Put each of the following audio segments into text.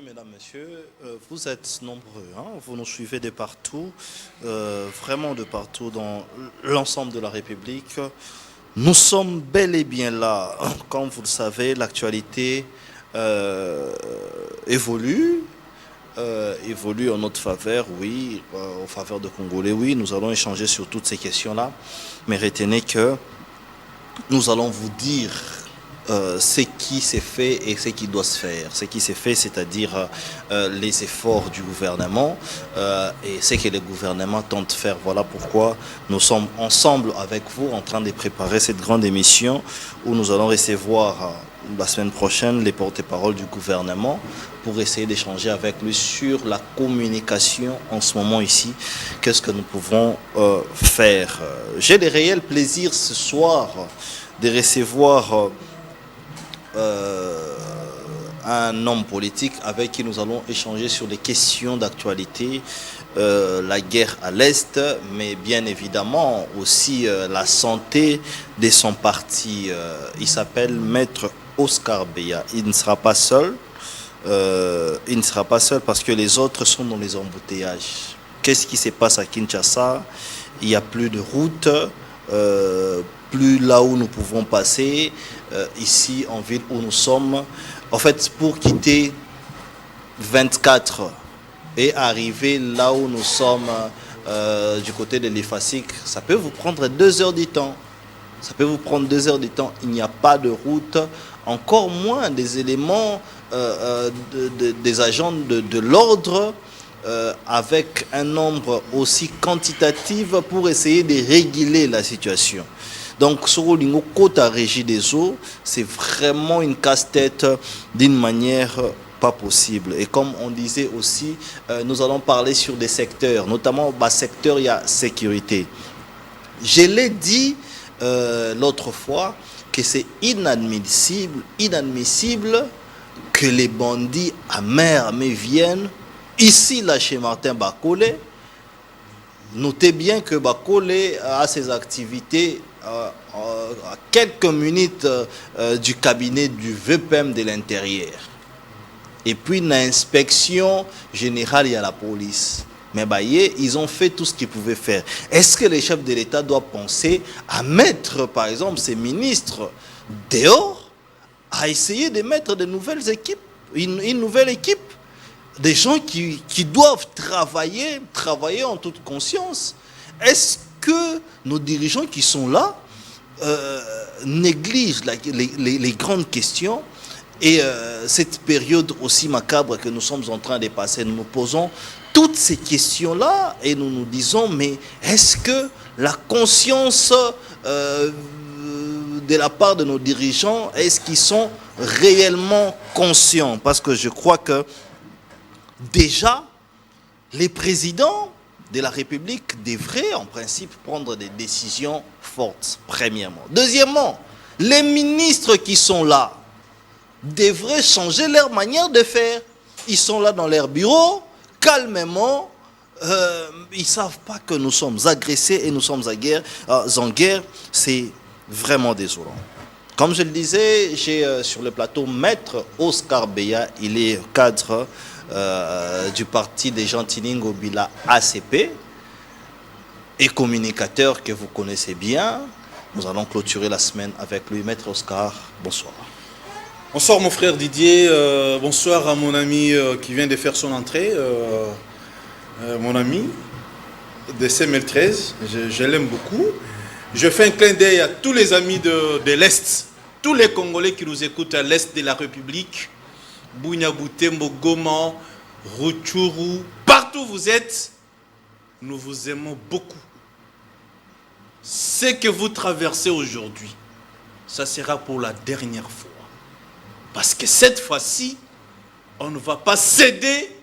mesdames, messieurs, vous êtes nombreux, hein, vous nous suivez de partout, vraiment de partout dans l'ensemble de la République. Nous sommes bel et bien là. Comme vous le savez, l'actualité euh, évolue, évolue en notre faveur, oui, en faveur de Congolais, oui. Nous allons échanger sur toutes ces questions-là, mais retenez que nous allons vous dire ce qui s'est fait et ce qui doit se faire. Ce qui s'est fait, c'est-à-dire les efforts du gouvernement et ce que le gouvernement tente de faire. Voilà pourquoi nous sommes ensemble avec vous en train de préparer cette grande émission où nous allons recevoir la semaine prochaine les porte-paroles du gouvernement pour essayer d'échanger avec lui sur la communication en ce moment ici. Qu'est-ce que nous pouvons faire? J'ai le réel plaisir ce soir de recevoir un homme politique avec qui nous allons échanger sur les questions d'actualité, la guerre à l'Est, mais bien évidemment aussi la santé de son parti. Il s'appelle Maître Oscar Beya. Il ne sera pas seul. Il ne sera pas seul parce que les autres sont dans les embouteillages. Qu'est-ce qui se passe à Kinshasa? Il n'y a plus de route. Plus là où nous pouvons passer, ici en ville où nous sommes. En fait, pour quitter 24 et arriver là où nous sommes, du côté de l'Ifasik, ça peut vous prendre 2 heures du temps. Ça peut vous prendre 2 heures du temps. Il n'y a pas de route, encore moins des éléments, des agents de l'ordre avec un nombre aussi quantitatif pour essayer de réguler la situation. Donc, sur le côté régie des eaux, c'est vraiment une casse-tête d'une manière pas possible. Et comme on disait aussi, nous allons parler sur des secteurs, notamment le secteur, il y a sécurité. Je l'ai dit l'autre fois que c'est inadmissible que les bandits à main armée viennent ici, là, chez Martin Bakole. Notez bien que Bakole a ses activités à quelques minutes du cabinet du VPM de l'intérieur. Et puis, l'inspection générale, il y a la police. Mais ils ont fait tout ce qu'ils pouvaient faire. Est-ce que les chefs de l'État doivent penser à mettre, par exemple, ces ministres dehors, à essayer de mettre de nouvelles équipes, une nouvelle équipe? Des gens qui doivent travailler en toute conscience. Est-ce que nos dirigeants qui sont là négligent les grandes questions? Et cette période aussi macabre que nous sommes en train de passer, nous nous posons toutes ces questions-là et nous nous disons, mais est-ce que la conscience de la part de nos dirigeants, est-ce qu'ils sont réellement conscients? Parce que je crois que déjà, les présidents de la République devraient en principe prendre des décisions fortes, premièrement. Deuxièmement, les ministres qui sont là devraient changer leur manière de faire. Ils sont là dans leur bureau, calmement. Ils ne savent pas que nous sommes agressés et nous sommes en guerre. C'est vraiment désolant. Comme je le disais, j'ai sur le plateau Maître Oscar Beya. Il est cadre du parti des Gentilingo Bila ACP et communicateur que vous connaissez bien. Nous allons clôturer la semaine avec lui. Maître Oscar, bonsoir. Bonsoir mon frère Didier, bonsoir à mon ami qui vient de faire son entrée, mon ami de CML13, je l'aime beaucoup. Je fais un clin d'œil à tous les amis de l'Est, tous les Congolais qui nous écoutent à l'Est de la République. Bunya Butembo, Goma, Rutshuru, partout où vous êtes, nous vous aimons beaucoup. Ce que vous traversez aujourd'hui, ça sera pour la dernière fois. Parce que cette fois-ci, on ne va pas céder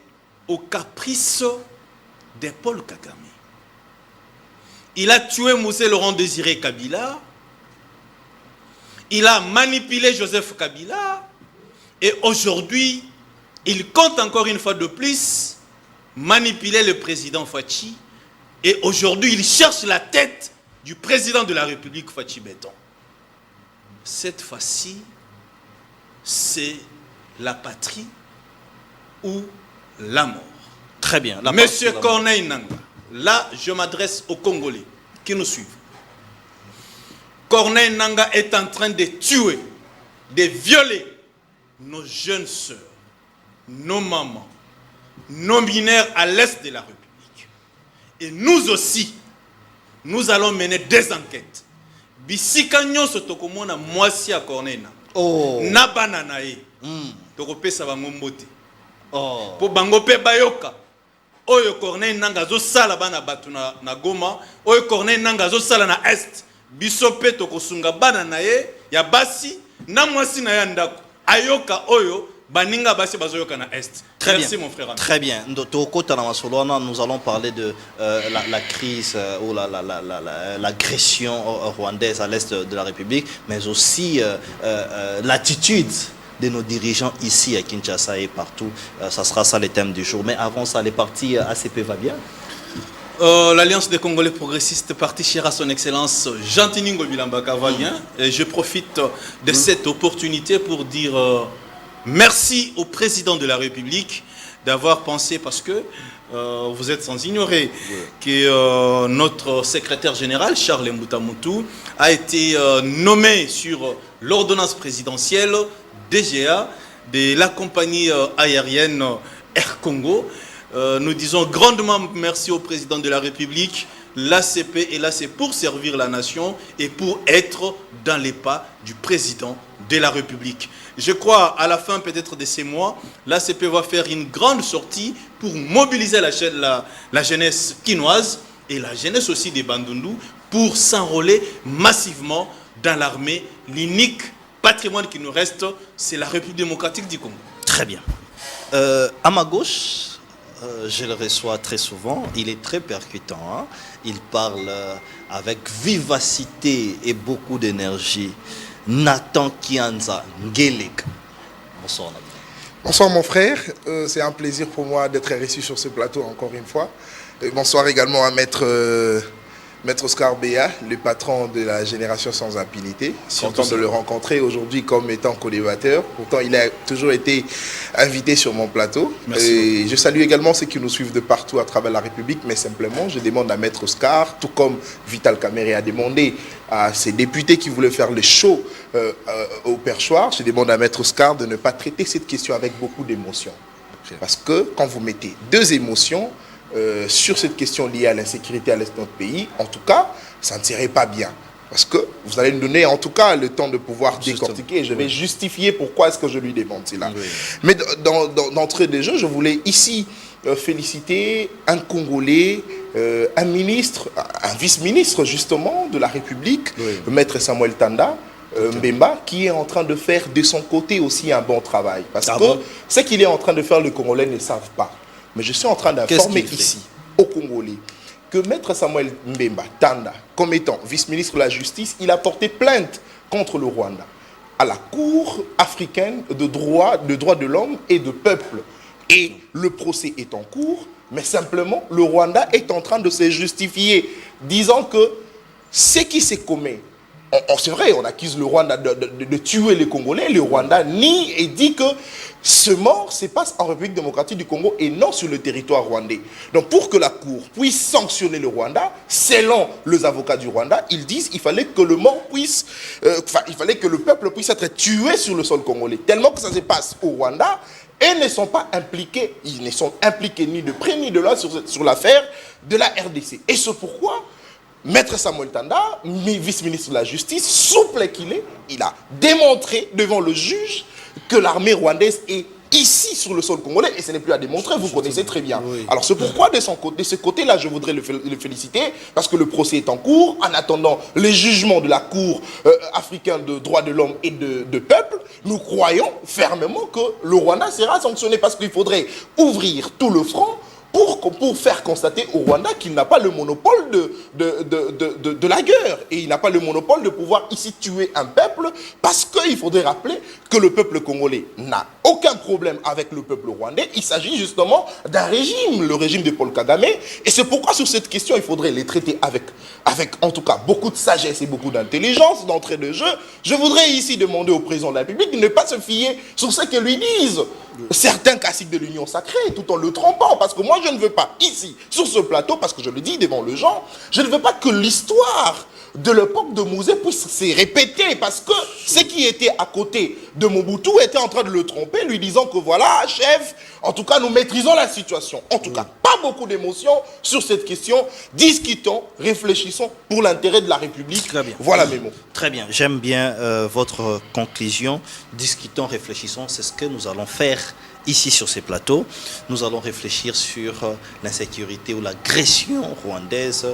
aux caprices de Paul Kagame. Il a tué Moussé Laurent Désiré Kabila, il a manipulé Joseph Kabila, et aujourd'hui, il compte encore une fois de plus manipuler le président Fachi. Et aujourd'hui, il cherche la tête du président de la République, Fachi Béton. Cette fois-ci, c'est la patrie ou la mort. Très bien. Monsieur Corneille Nangaa, là, je m'adresse aux Congolais qui nous suivent. Corneille Nangaa est en train de tuer, de violer nos jeunes sœurs, nos mamans, nos mineurs à l'est de la République. Et nous aussi, nous allons mener des enquêtes. Bisika nyonso tokomona mwasi à Corneille Nangaa. Oh. Na banana ye. Tokopesa bango mbote. Oh. Po bango pe bayoka. Oyo Corneille Nangaa zo sala bana batu na Goma. Oyo Corneille Nangaa zo sala na Est. Biso pe tokosunga bana na ye ya basi na mwasi na ya ndako. Ayoka oyo baninga basi bazoyoka na Est. Très Merci bien. mon frère. Très bien. Nous allons parler de la crise ou l'agression rwandaise à l'est de la République, mais aussi l'attitude de nos dirigeants ici à Kinshasa et partout. Ça sera ça le thème du jour. Mais avant ça, les partis ACP va bien? L'Alliance des Congolais progressistes, parti cher à son excellence Jean-Tiningo Bilambaka va bien. Et je profite de cette opportunité pour dire merci au président de la République d'avoir pensé, parce que vous êtes sans ignorer que notre secrétaire général, Charles Mbutamutu, a été nommé sur l'ordonnance présidentielle DGA de la compagnie aérienne Air Congo. Nous disons grandement merci au président de la République. L'ACP est là, c'est pour servir la nation et pour être dans les pas du président de la République. Je crois à la fin peut-être de ces mois, l'ACP va faire une grande sortie pour mobiliser la jeunesse quinoise et la jeunesse aussi des Bandundu pour s'enrôler massivement dans l'armée. L'unique patrimoine qui nous reste, c'est la République démocratique du Congo. Très bien. À ma gauche, je le reçois très souvent, il est très percutant, hein? Il parle avec vivacité et beaucoup d'énergie. Nathan Kianza Ngelek. Bonsoir Nathan. Bonsoir mon frère, c'est un plaisir pour moi d'être reçu sur ce plateau encore une fois. Et bonsoir également à Maître Oscar Béa, le patron de la Génération sans impunité. Content de le rencontrer aujourd'hui comme étant co-débatteur. Pourtant, il a toujours été invité sur mon plateau. Et je salue également ceux qui nous suivent de partout à travers la République, mais simplement, je demande à Maître Oscar, tout comme Vital Kamerhe a demandé à ses députés qui voulaient faire le show au perchoir, je demande à Maître Oscar de ne pas traiter cette question avec beaucoup d'émotion. Parce que quand vous mettez deux émotions, sur cette question liée à l'insécurité à l'est de notre pays, en tout cas, ça ne serait pas bien. Parce que vous allez nous donner en tout cas le temps de pouvoir décortiquer et je vais justifier pourquoi est-ce que je lui demande cela. Oui. Mais d'entrée des jeux, je voulais ici féliciter un Congolais, un ministre, un vice-ministre justement de la République, Maître Samuel Tanda, Mbemba, qui est en train de faire de son côté aussi un bon travail. Parce que ce qu'il est en train de faire, les Congolais ne savent pas. Mais je suis en train d'informer ici, aux Congolais, que Maître Samuel Mbemba Tanda, comme étant vice-ministre de la Justice, il a porté plainte contre le Rwanda à la Cour africaine de droits de l'homme et de peuple. Et le procès est en cours, mais simplement, le Rwanda est en train de se justifier, disant que ce qui se commet, c'est vrai, on accuse le Rwanda de tuer les Congolais. Le Rwanda nie et dit que ce mort se passe en République démocratique du Congo et non sur le territoire rwandais. Donc pour que la Cour puisse sanctionner le Rwanda, selon les avocats du Rwanda, ils disent qu'il fallait que le mort puisse, il fallait que le peuple puisse être tué sur le sol congolais. Tellement que ça se passe au Rwanda, et ne sont pas impliqués, ils ne sont impliqués ni de près ni de loin sur l'affaire de la RDC. Et c'est pourquoi Maître Samuel Tanda, vice-ministre de la Justice, souple qu'il est, il a démontré devant le juge que l'armée rwandaise est ici sur le sol congolais et ce n'est plus à démontrer, vous connaissez très bien. Oui. Alors c'est pourquoi de ce côté-là, je voudrais le féliciter parce que le procès est en cours. En attendant les jugements de la Cour africaine de droits de l'homme et de peuple, nous croyons fermement que le Rwanda sera sanctionné parce qu'il faudrait ouvrir tout le front pour faire constater au Rwanda qu'il n'a pas le monopole de la guerre. Et il n'a pas le monopole de pouvoir ici tuer un peuple, parce qu'il faudrait rappeler que le peuple congolais n'a aucun problème avec le peuple rwandais. Il s'agit justement d'un régime, le régime de Paul Kagame. Et c'est pourquoi sur cette question, il faudrait les traiter avec en tout cas beaucoup de sagesse et beaucoup d'intelligence d'entrée de jeu. Je voudrais ici demander au président de la République de ne pas se fier sur ce que lui disent certains caciques de l'Union sacrée, tout en le trompant. Parce que moi, je ne veux pas ici, sur ce plateau, parce que je le dis devant le gens, je ne veux pas que l'histoire de l'époque de Mouzé puisse se répéter, parce que ceux qui étaient à côté de Mobutu étaient en train de le tromper, lui disant que voilà, chef, en tout cas, nous maîtrisons la situation. En tout cas, pas beaucoup d'émotions sur cette question. Discutons, réfléchissons pour l'intérêt de la République. Très bien. Voilà mes mots. Très bien. J'aime bien votre conclusion. Discutons, réfléchissons. C'est ce que nous allons faire ici sur ces plateaux. Nous allons réfléchir sur l'insécurité ou l'agression rwandaise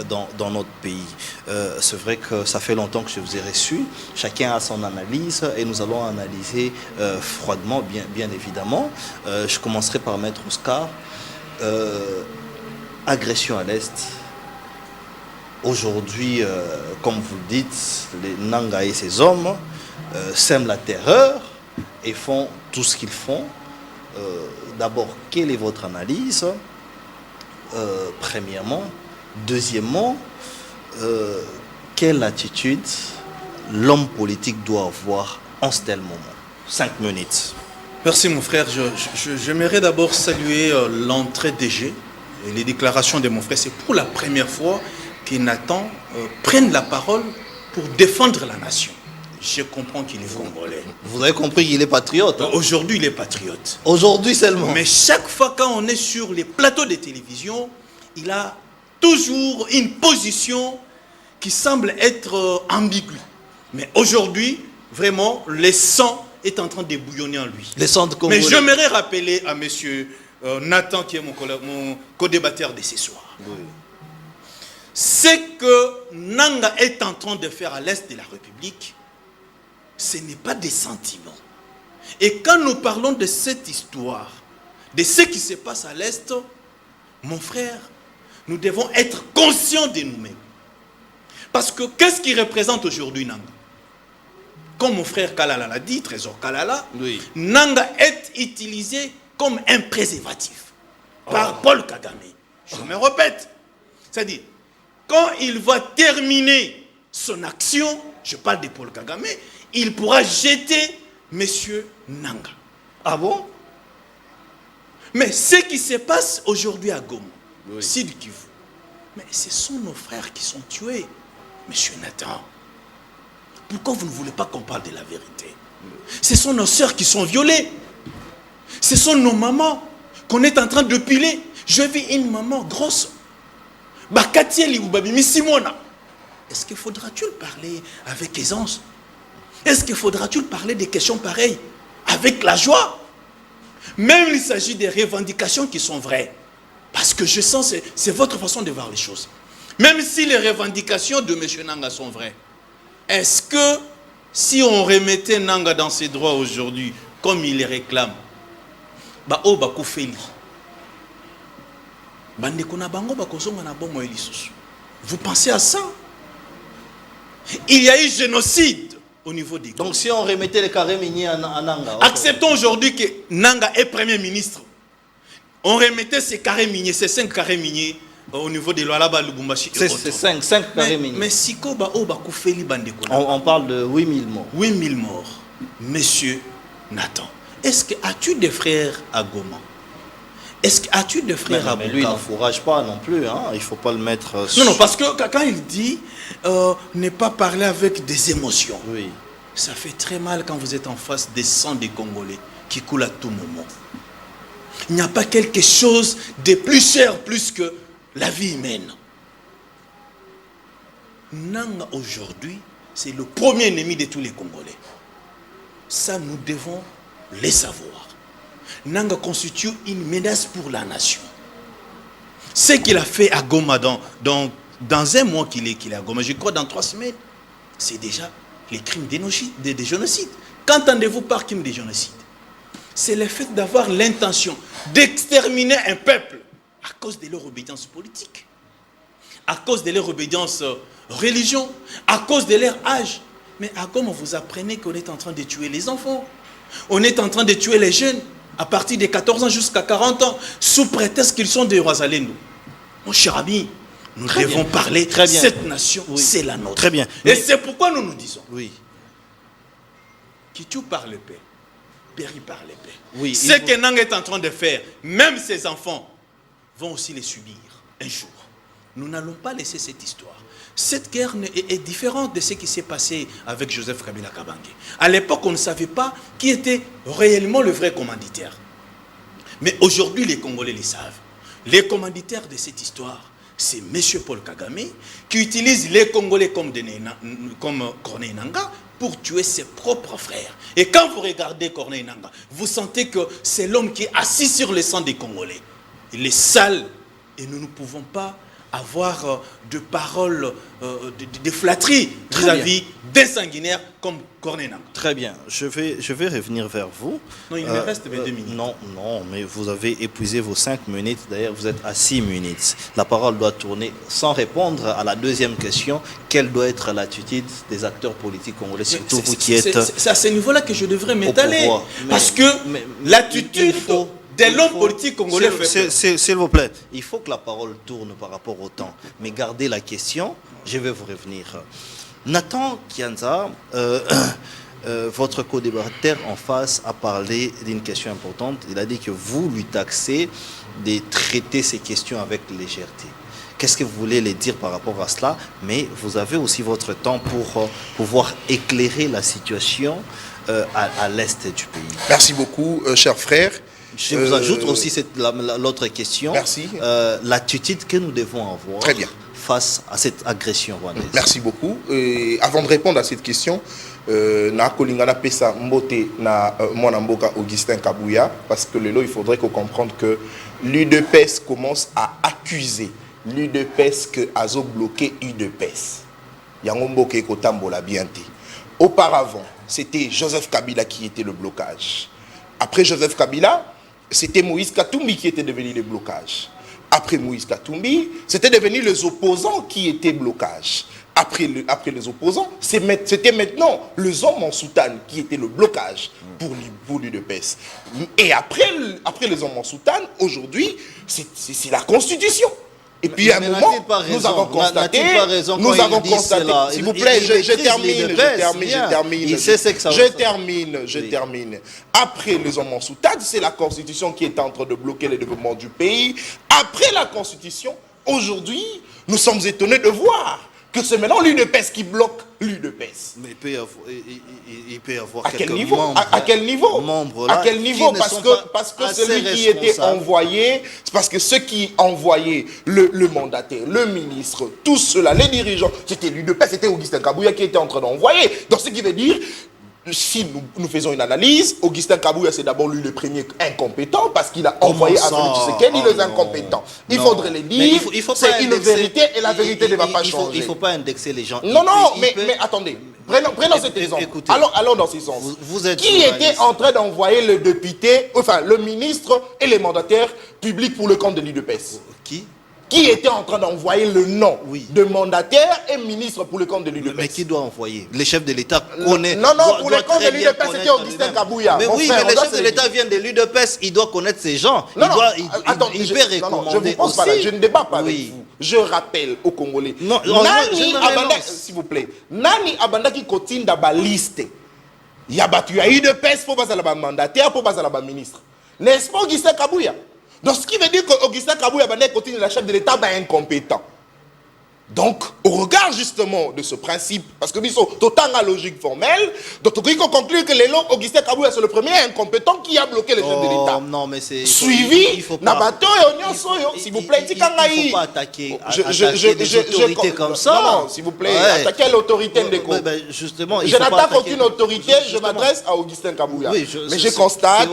dans notre pays. C'est vrai que ça fait longtemps que je vous ai reçu. Chacun a son analyse et nous allons analyser froidement, bien évidemment. Je commencerai par Maître Oscar. Agression à l'Est. Aujourd'hui, comme vous le dites, les Nanga et ses hommes sèment la terreur et font tout ce qu'ils font. D'abord, quelle est votre analyse? Premièrement. Deuxièmement, quelle attitude l'homme politique doit avoir en ce tel moment? 5 minutes. Merci mon frère. J'aimerais d'abord saluer l'entrée DG et les déclarations de mon frère. C'est pour la première fois que Nathan prenne la parole pour défendre la nation. Je comprends qu'il est congolais. Vous avez compris qu'il est patriote. Hein? Aujourd'hui, il est patriote. Aujourd'hui seulement. Mais chaque fois quand on est sur les plateaux de télévision, il a toujours une position qui semble être ambiguë. Mais aujourd'hui, vraiment, le sang est en train de bouillonner en lui. Les centres congolais. Mais j'aimerais rappeler à monsieur Nathan, qui est mon co-débatteur de ce soir. Oui. Ce que Nanga est en train de faire à l'est de la République, ce n'est pas des sentiments. Et quand nous parlons de cette histoire, de ce qui se passe à l'est, mon frère, nous devons être conscients de nous-mêmes. Parce que qu'est-ce qui représente aujourd'hui Nanga? Comme mon frère Kalala l'a dit, Trésor Kalala, oui. Nanga est utilisé comme un préservatif par Paul Kagame. Je me répète. C'est-à-dire, quand il va terminer son action, je parle de Paul Kagame, il pourra jeter Monsieur Nanga. Ah bon? Mais ce qui se passe aujourd'hui à Goma, oui. Sud Kivu, mais ce sont nos frères qui sont tués, Monsieur Nathan. Pourquoi vous ne voulez pas qu'on parle de la vérité? Ce sont nos sœurs qui sont violées. Ce sont nos mamans qu'on est en train de piler. Je vis une maman grosse. Est-ce qu'il faudra-t-il parler avec aisance? Est-ce qu'il faudra-t-il parler des questions pareilles avec la joie? Même il s'agit des revendications qui sont vraies. Parce que je sens que c'est votre façon de voir les choses. Même si les revendications de M. Nanga sont vraies, est-ce que si on remettait Nanga dans ses droits aujourd'hui, comme il les réclame, vous pensez à ça? Il y a eu génocide au niveau des... Donc si on remettait les carrés miniers à Nanga... Acceptons aujourd'hui que Nanga est Premier ministre. On remettait ces carrés miniers, ces 5 carrés miniers au niveau de Lualaba, Lubumbashi. C'est 5 carrés miniers. Mais si on parle de 8000 morts. 8000 morts. Monsieur Nathan, est-ce que as-tu des frères à Goma? Est-ce que as-tu des frères à Bukavu? Mais lui, il n'encourage pas non plus. Hein? Il ne faut pas le mettre... Non, parce que quand il dit ne pas parler avec des émotions, oui. Ça fait très mal quand vous êtes en face des sangs des Congolais qui coulent à tout moment. Il n'y a pas quelque chose de plus cher, plus que la vie humaine. Nanga aujourd'hui, c'est le premier ennemi de tous les Congolais. Ça, nous devons le savoir. Nanga constitue une menace pour la nation. Ce qu'il a fait à Goma dans un mois qu'il est à Goma, je crois dans 3 semaines, c'est déjà les crimes de génocide. Qu'entendez-vous par crime de génocide? C'est le fait d'avoir l'intention d'exterminer un peuple à cause de leur obédience politique, à cause de leur obédience religion, à cause de leur âge. Mais à comment vous apprenez qu'on est en train de tuer les enfants? On est en train de tuer les jeunes à partir de 14 ans jusqu'à 40 ans, sous prétexte qu'ils sont des Rosalendo. Mon cher ami, nous devons parler. Très bien. Cette nation, c'est la nôtre. Très bien. Et c'est pourquoi nous nous disons qui tue par l'épée, périt par l'épée. Oui, ce que Nang est en train de faire, même ses enfants vont aussi les subir un jour. Nous n'allons pas laisser cette histoire. Cette guerre est différente de ce qui s'est passé avec Joseph Kabila Kabange. À l'époque, on ne savait pas qui était réellement le vrai commanditaire. Mais aujourd'hui, les Congolais le savent. Les commanditaires de cette histoire, c'est M. Paul Kagame, qui utilise les Congolais comme Corneille Nangaa pour tuer ses propres frères. Et quand vous regardez Corneille Nangaa, vous sentez que c'est l'homme qui est assis sur le sang des Congolais. Il est sale et nous ne pouvons pas avoir de paroles de flatterie vis-à-vis d'un sanguinaire comme Corneille Nangaa. Très bien, je vais revenir vers vous. Non, il me reste 22 minutes. Non, mais vous avez épuisé vos 5 minutes. D'ailleurs, vous êtes à 6 minutes. La parole doit tourner sans répondre à la deuxième question. Quelle doit être l'attitude des acteurs politiques congolais, surtout vous qui êtes... C'est à ce niveau-là que je devrais m'étaler. Parce que l'attitude de l'homme politique congolais fait... S'il vous plaît, il faut que la parole tourne par rapport au temps. Mais gardez la question, je vais vous revenir. Nathan Kianza, votre co-débatteur en face a parlé d'une question importante. Il a dit que vous lui taxez de traiter ces questions avec légèreté. Qu'est-ce que vous voulez les dire par rapport à cela? Mais vous avez aussi votre temps pour pouvoir éclairer la situation à l'est du pays. Merci beaucoup, cher frère. Je vous ajoute aussi l'autre question. Merci. L'attitude que nous devons avoir Très bien. face à cette agression rwandaise. Merci beaucoup. Avant de répondre à cette question, na kolingana pesa mbote na mwana mboka Augustin Kabouya, parce que il faudrait qu'on comprenne que l'UDPS commence à accuser l'UDPS que azo bloqué UDPS. Yango mboka ekotambola bien te. Auparavant, c'était Joseph Kabila qui était le blocage. Après Joseph Kabila, c'était Moïse Katumbi qui était devenu le blocage. Après Moïse Katumbi, c'était devenu les opposants qui étaient blocage. Après les opposants, c'était maintenant les hommes en soutane qui étaient le blocage pour l'UDPS. Et après les hommes en soutane, aujourd'hui, c'est la Constitution. Et puis à un moment, nous avons constaté, s'il vous plaît, je termine. Après les hommes en soutane, c'est la Constitution qui est en train de bloquer le développement du pays. Après la Constitution, aujourd'hui, nous sommes étonnés de voir que c'est maintenant l'UDPS qui bloque l'UDPS. Mais il peut y avoir à quelques quel niveau membres, à quel niveau membres là, à quel niveau parce que celui qui était envoyé, c'est parce que ceux qui envoyaient le mandataire, le ministre, tout cela, les dirigeants, c'était l'UDPS, c'était Augustin Kabouya qui était en train d'envoyer. Donc ce qui veut dire, si nous faisons une analyse, Augustin Kabouya c'est d'abord lui le premier incompétent parce qu'il a envoyé à Félix Tshisekedi les incompétents. Il faudrait le dire, c'est une vérité et la vérité ne va pas changer. Il ne faut pas indexer les gens. Non, mais attendez, prenons cet exemple. Allons dans ce sens. Qui était en train d'envoyer le député, enfin le ministre et les mandataires publics pour le compte de l'UDPS? Qui était en train d'envoyer le nom de mandataire et ministre pour le compte de l'UDPS? Mais qui doit envoyer? Les chefs de l'État connaissent. Non, pour le compte de l'UDPS, c'était Augustin Kabouya. Mais oui, mais les chefs de l'État viennent de l'UDPS, il doit connaître ces gens. Il peut recommander aussi. Je ne débat pas avec vous. Je rappelle aux Congolais. S'il vous plaît. Nani Abanda qui continue dans la liste. Il y a battu à UDPS pour passer à la mandataire, pour passer à la ministre. N'est-ce pas Augustin Kabouya? Donc, ce qui veut dire qu'Augustin Kabouya continue la chef de l'État incompétent. Donc, au regard justement de ce principe, parce que nous sommes totalement à logique formelle, donc on peut conclure que Augustin Kabouya c'est le premier incompétent qui a bloqué les chefs de l'État. Non, mais c'est... Suivi, Nabato et Onyon Soyo, s'il vous plaît, il ne faut pas attaquer des autorités comme ça. Non, s'il vous plaît, attaquer l'autorité de quoi? Justement, je n'attaque aucune autorité, je m'adresse à Augustin Kabouya. Mais je constate,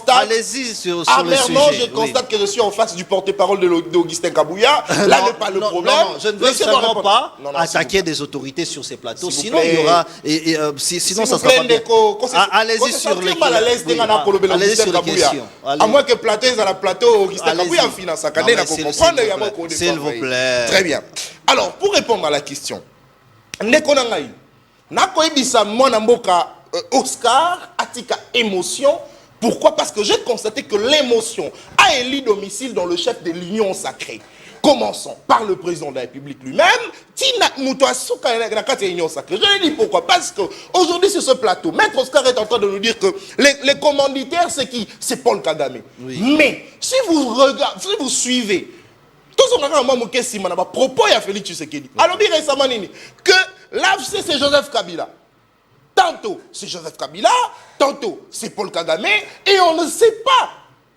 allez-y sur le amèrement, sujet. Je constate que je suis en face du porte-parole d'Augustin Kabouya. Là n'est pas le problème. certainement pas Non, attaquer des autorités sur ces plateaux. S'il Sinon, vous il y plaît. aura... sinon, ça sera pas bien. Allez-y sur les questions. À moins que plateau, ils ont la plateau, qui Allez-y. en finance, à Canet, S'il vous plaît. Très bien. Alors, pour répondre à la question, Nekonangaï, Nakoebisa Mwanamboka Oscar, Atika émotion. Pourquoi? Parce que j'ai constaté que l'émotion a élu domicile dans le chef de l'Union sacrée. Commençons par le président de la République lui-même. Tina Moutouasouka Union sacrée. Je lui dis pourquoi. Parce qu'aujourd'hui sur ce plateau, Maître Oscar est en train de nous dire que les commanditaires, c'est qui? C'est Paul Kagame. Oui. Mais si vous regardez, si vous suivez, tout ce qu'on a propos à Félix Tshisekedi. Alors, il récemment, que l'AFC, c'est Joseph Kabila. Tantôt, c'est Joseph Kabila, tantôt, c'est Paul Kagame, et on ne sait pas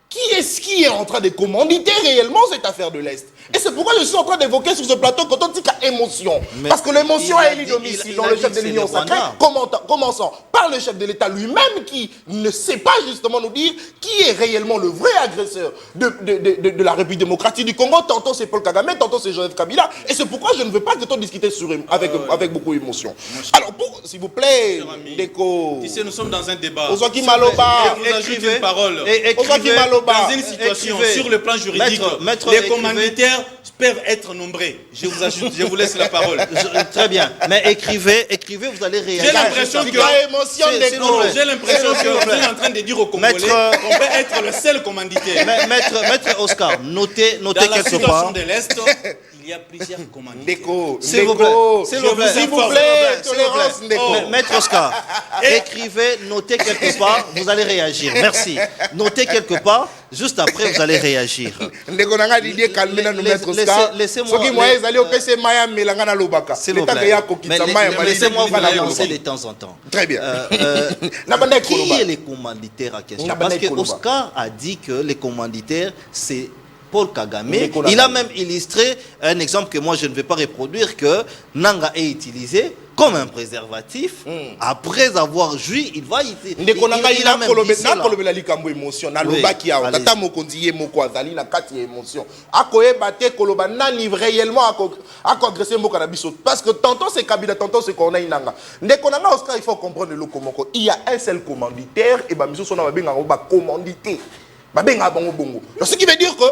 qui est en train de commanditer réellement cette affaire de l'Est. Et c'est pourquoi je suis en train d'évoquer sur ce plateau quand on dit qu'il y a émotion. Mais parce que l'émotion a élu dit- domicile il dans a le dit chef que de c'est l'Union le sacrée, Rwanda. commençant par le chef de l'État lui-même qui ne sait pas justement nous dire qui est réellement le vrai agresseur de la République démocratique du Congo. Tantôt c'est Paul Kagame, tantôt c'est Joseph Kabila. Et c'est pourquoi je ne veux pas que toi discuter avec beaucoup d'émotion. Alors, s'il vous plaît, Déco. Ici, nous sommes dans un débat. Ozwaki Maloba. Je vous ajoute une parole. Ozwaki Maloba. Dans une situation, sur le plan juridique, Maître, les écrivez. commanditaires peuvent être nombreux. Je vous ajoute, je vous laisse la parole. Très bien. Mais écrivez, vous allez réagir. J'ai l'impression Tu que- as émotion, Déco. J'ai l'impression que vous êtes en train de dire aux Congolais Maître- qu'on peut être le seul commanditaire. Maître Oscar, notez Dans la quelque situation part. de l'Est, il y a plusieurs commanditaires. Déco. S'il vous plaît, Déco. s'il vous plaît, S'il vous plaît, tolérance, Oh, Déco. Maître Oscar, écrivez, notez quelque part, vous allez réagir. Merci. Notez quelque part, juste après, vous allez réagir. Ndeko nanga Didier Kalmena nous mettre Laissez- Oscar. laissez-moi- Soki moye ezali opese maya melanga na lobaka. S'il vous Leta plaît. keya kokitsa Mais maya mali. laissez-moi vous Voilà, lancer Koloba. de temps en temps. Très bien. Qui Koloba. est les commanditaires à question? Nabandai Parce que Koloba. Oscar a dit que les commanditaires, c'est Paul Kagame. Nicolas Il a Kagame. même illustré un exemple que moi je ne vais pas reproduire, que Nanga est utilisé comme un préservatif. Après avoir joui, il va... Ndeko nanga il a ina même kolobe dit na cela. kolobe la likambo émotion na Oui, lobaki awa allez-y. tata mokonzi ye moko azali na kati ya émotion akoyeba te koloba nani réellement agresser mboka na biso parce que tantôt c'est Kabila tantôt c'est Corneille Nanga. Ndeko nanga Oscar, il faut comprendre le komoko, il y a un seul commanditaire et ba miso sona ba benga ba commandité ba benga bango bongo. Donc ce qui veut dire que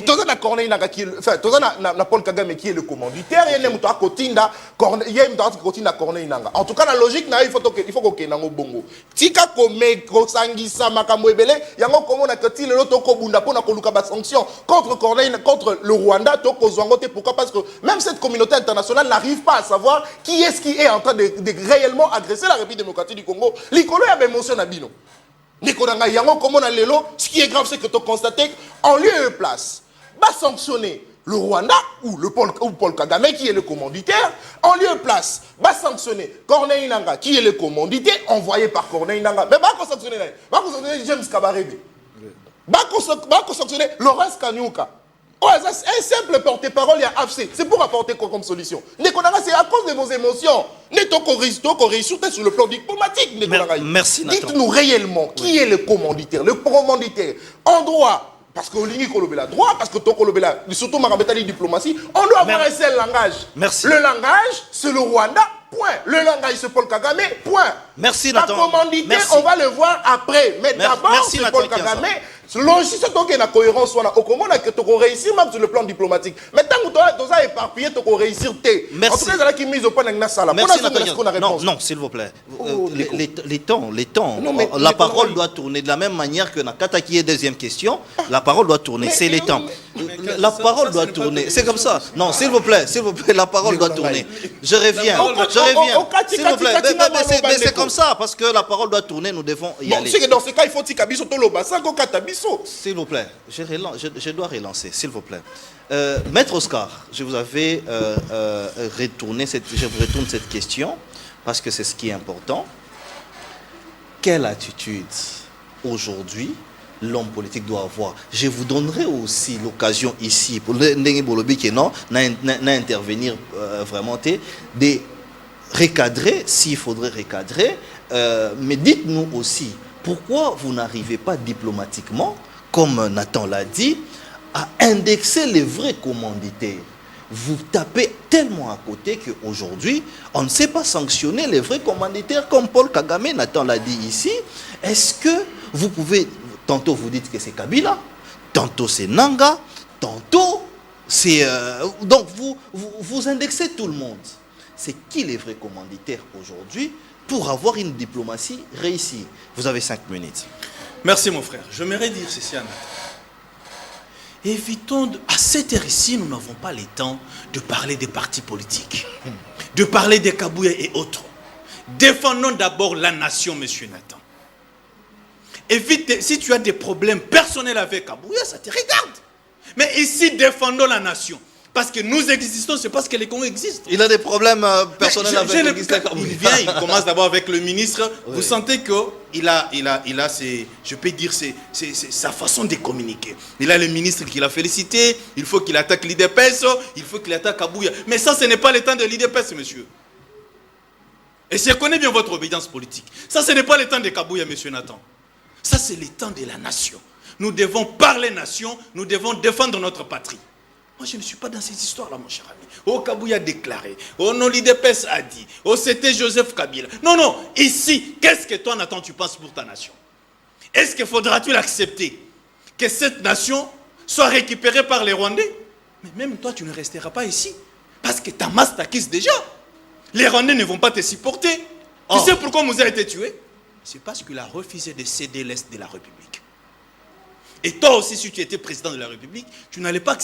Toza na Corneille Nanga qui est enfin Toza na Paul Kagame qui est le commanditaire et nem to akotinda Corneille yem to akotinda Corneille Nanga. En tout cas la logique na il faut que nango bongo. Tika kome ko sangisa makambo ebele yango komona que ti lelo to ko bunda pona ko luka ba sanction contre Corneille contre le Rwanda to ko zwangote. Pourquoi? Parce que même cette communauté internationale n'arrive pas à savoir qui est en train de réellement agresser la République démocratique du Congo. Likolo ya émotion na bino. Nikolanga yango komona lelo, ce qui est grave c'est que tu constates en lieu et place va sanctionner le Rwanda ou Paul Kagame qui est le commanditaire, en lieu et place va sanctionner Corneille Nanga qui est le commanditaire envoyé par Corneille Nanga. Mais va sanctionner James Kabarebe. Va sanctionner Laurence Kanyuka. Oh, un simple porte-parole, il y a AFC. C'est pour apporter quoi comme solution? Nekonanga, c'est à cause de vos émotions. Netoko réussir sur le plan diplomatique. Merci, Nathan. Dites-nous réellement qui est le commanditaire. Le commanditaire, en droit, parce que Olingi Kolobela droit, parce que ton Kolobela, surtout Marabetali diplomatie, on doit avoir un seul langage. Merci. Le langage, c'est le Rwanda, point. Le langage, c'est Paul Kagame, point. Merci, La Nathan. commanditaire, Merci. on va le voir après. Mais d'abord, merci, c'est Nathan Paul Kianza. Kagame. Logique, c'est toi qui as la cohérence, au comment on a réussi même sur le plan diplomatique. Mais tant que tu as éparpillé, tu as réussi. Merci. En tout cas, c'est là qui mise au point de la salle. Merci, Nathan. Non, s'il vous plaît. Les temps. Non, mais la les parole temps, doit tourner de la même manière que Nakata qui est deuxième question. La parole doit tourner. C'est les temps. La parole doit tourner. C'est comme ça. Non, s'il vous plaît, la parole doit tourner. Je reviens. S'il vous plaît. Mais c'est comme ça, parce que la parole doit tourner, nous devons y aller. C'est que dans ce cas, il faut que Kabiso Toloba, ça go Katabiso. S'il vous plaît, je dois relancer, s'il vous plaît. Maître Oscar, je vous avais je vous retourne cette question, parce que c'est ce qui est important. Quelle attitude, aujourd'hui, l'homme politique doit avoir? Je vous donnerai aussi l'occasion ici, pour n'intervenir vraiment, de recadrer, s'il faudrait recadrer, mais dites-nous aussi, pourquoi vous n'arrivez pas diplomatiquement, comme Nathan l'a dit, à indexer les vrais commanditaires? vous tapez tellement à côté qu'aujourd'hui, on ne sait pas sanctionner les vrais commanditaires comme Paul Kagame, Nathan l'a dit ici. Est-ce que vous pouvez, tantôt vous dites que c'est Kabila, tantôt c'est Nanga, tantôt c'est... donc vous indexez tout le monde. C'est qui les vrais commanditaires aujourd'hui pour avoir une diplomatie réussie? Vous avez 5 minutes. Merci mon frère. J'aimerais dire ceci à Nathan. Évitons, à cette heure ici, nous n'avons pas le temps de parler des partis politiques, de parler des Kabouya et autres. Défendons d'abord la nation, monsieur Nathan. Évite, si tu as des problèmes personnels avec Kabouya, ça te regarde. Mais ici, défendons la nation. Parce que nous existons, c'est parce que les Congos existent. Il a des problèmes personnels avec Augustin Kabouya. Il vient, il commence d'abord avec le ministre. Oui. Vous sentez qu'il a je peux dire, c'est sa façon de communiquer. Il a le ministre qui l'a félicité. Il faut qu'il attaque l'IDPS. Il faut qu'il attaque Kabouya. Mais ça, ce n'est pas le temps de l'IDPS, monsieur. Et je connais bien votre obédience politique. Ça, ce n'est pas le temps de Kabouya, monsieur Nathan. Ça, c'est le temps de la nation. Nous devons parler nation. Nous devons défendre notre patrie. Moi, je ne suis pas dans ces histoires-là, mon cher ami. Oh, Kabouya a déclaré. Oh, non, l'IDPS a dit. Oh, c'était Joseph Kabila. Non, non. Ici, qu'est-ce que toi, Nathan, tu penses pour ta nation? Est-ce qu'il faudra-t-il accepter que cette nation soit récupérée par les Rwandais? Mais même toi, tu ne resteras pas ici. Parce que ta masse t'acquise déjà. Les Rwandais ne vont pas te supporter. Tu sais pourquoi Moussa a été tué? C'est parce qu'il a refusé de céder l'Est de la République. Et toi aussi, si tu étais président de la République, tu n'allais pas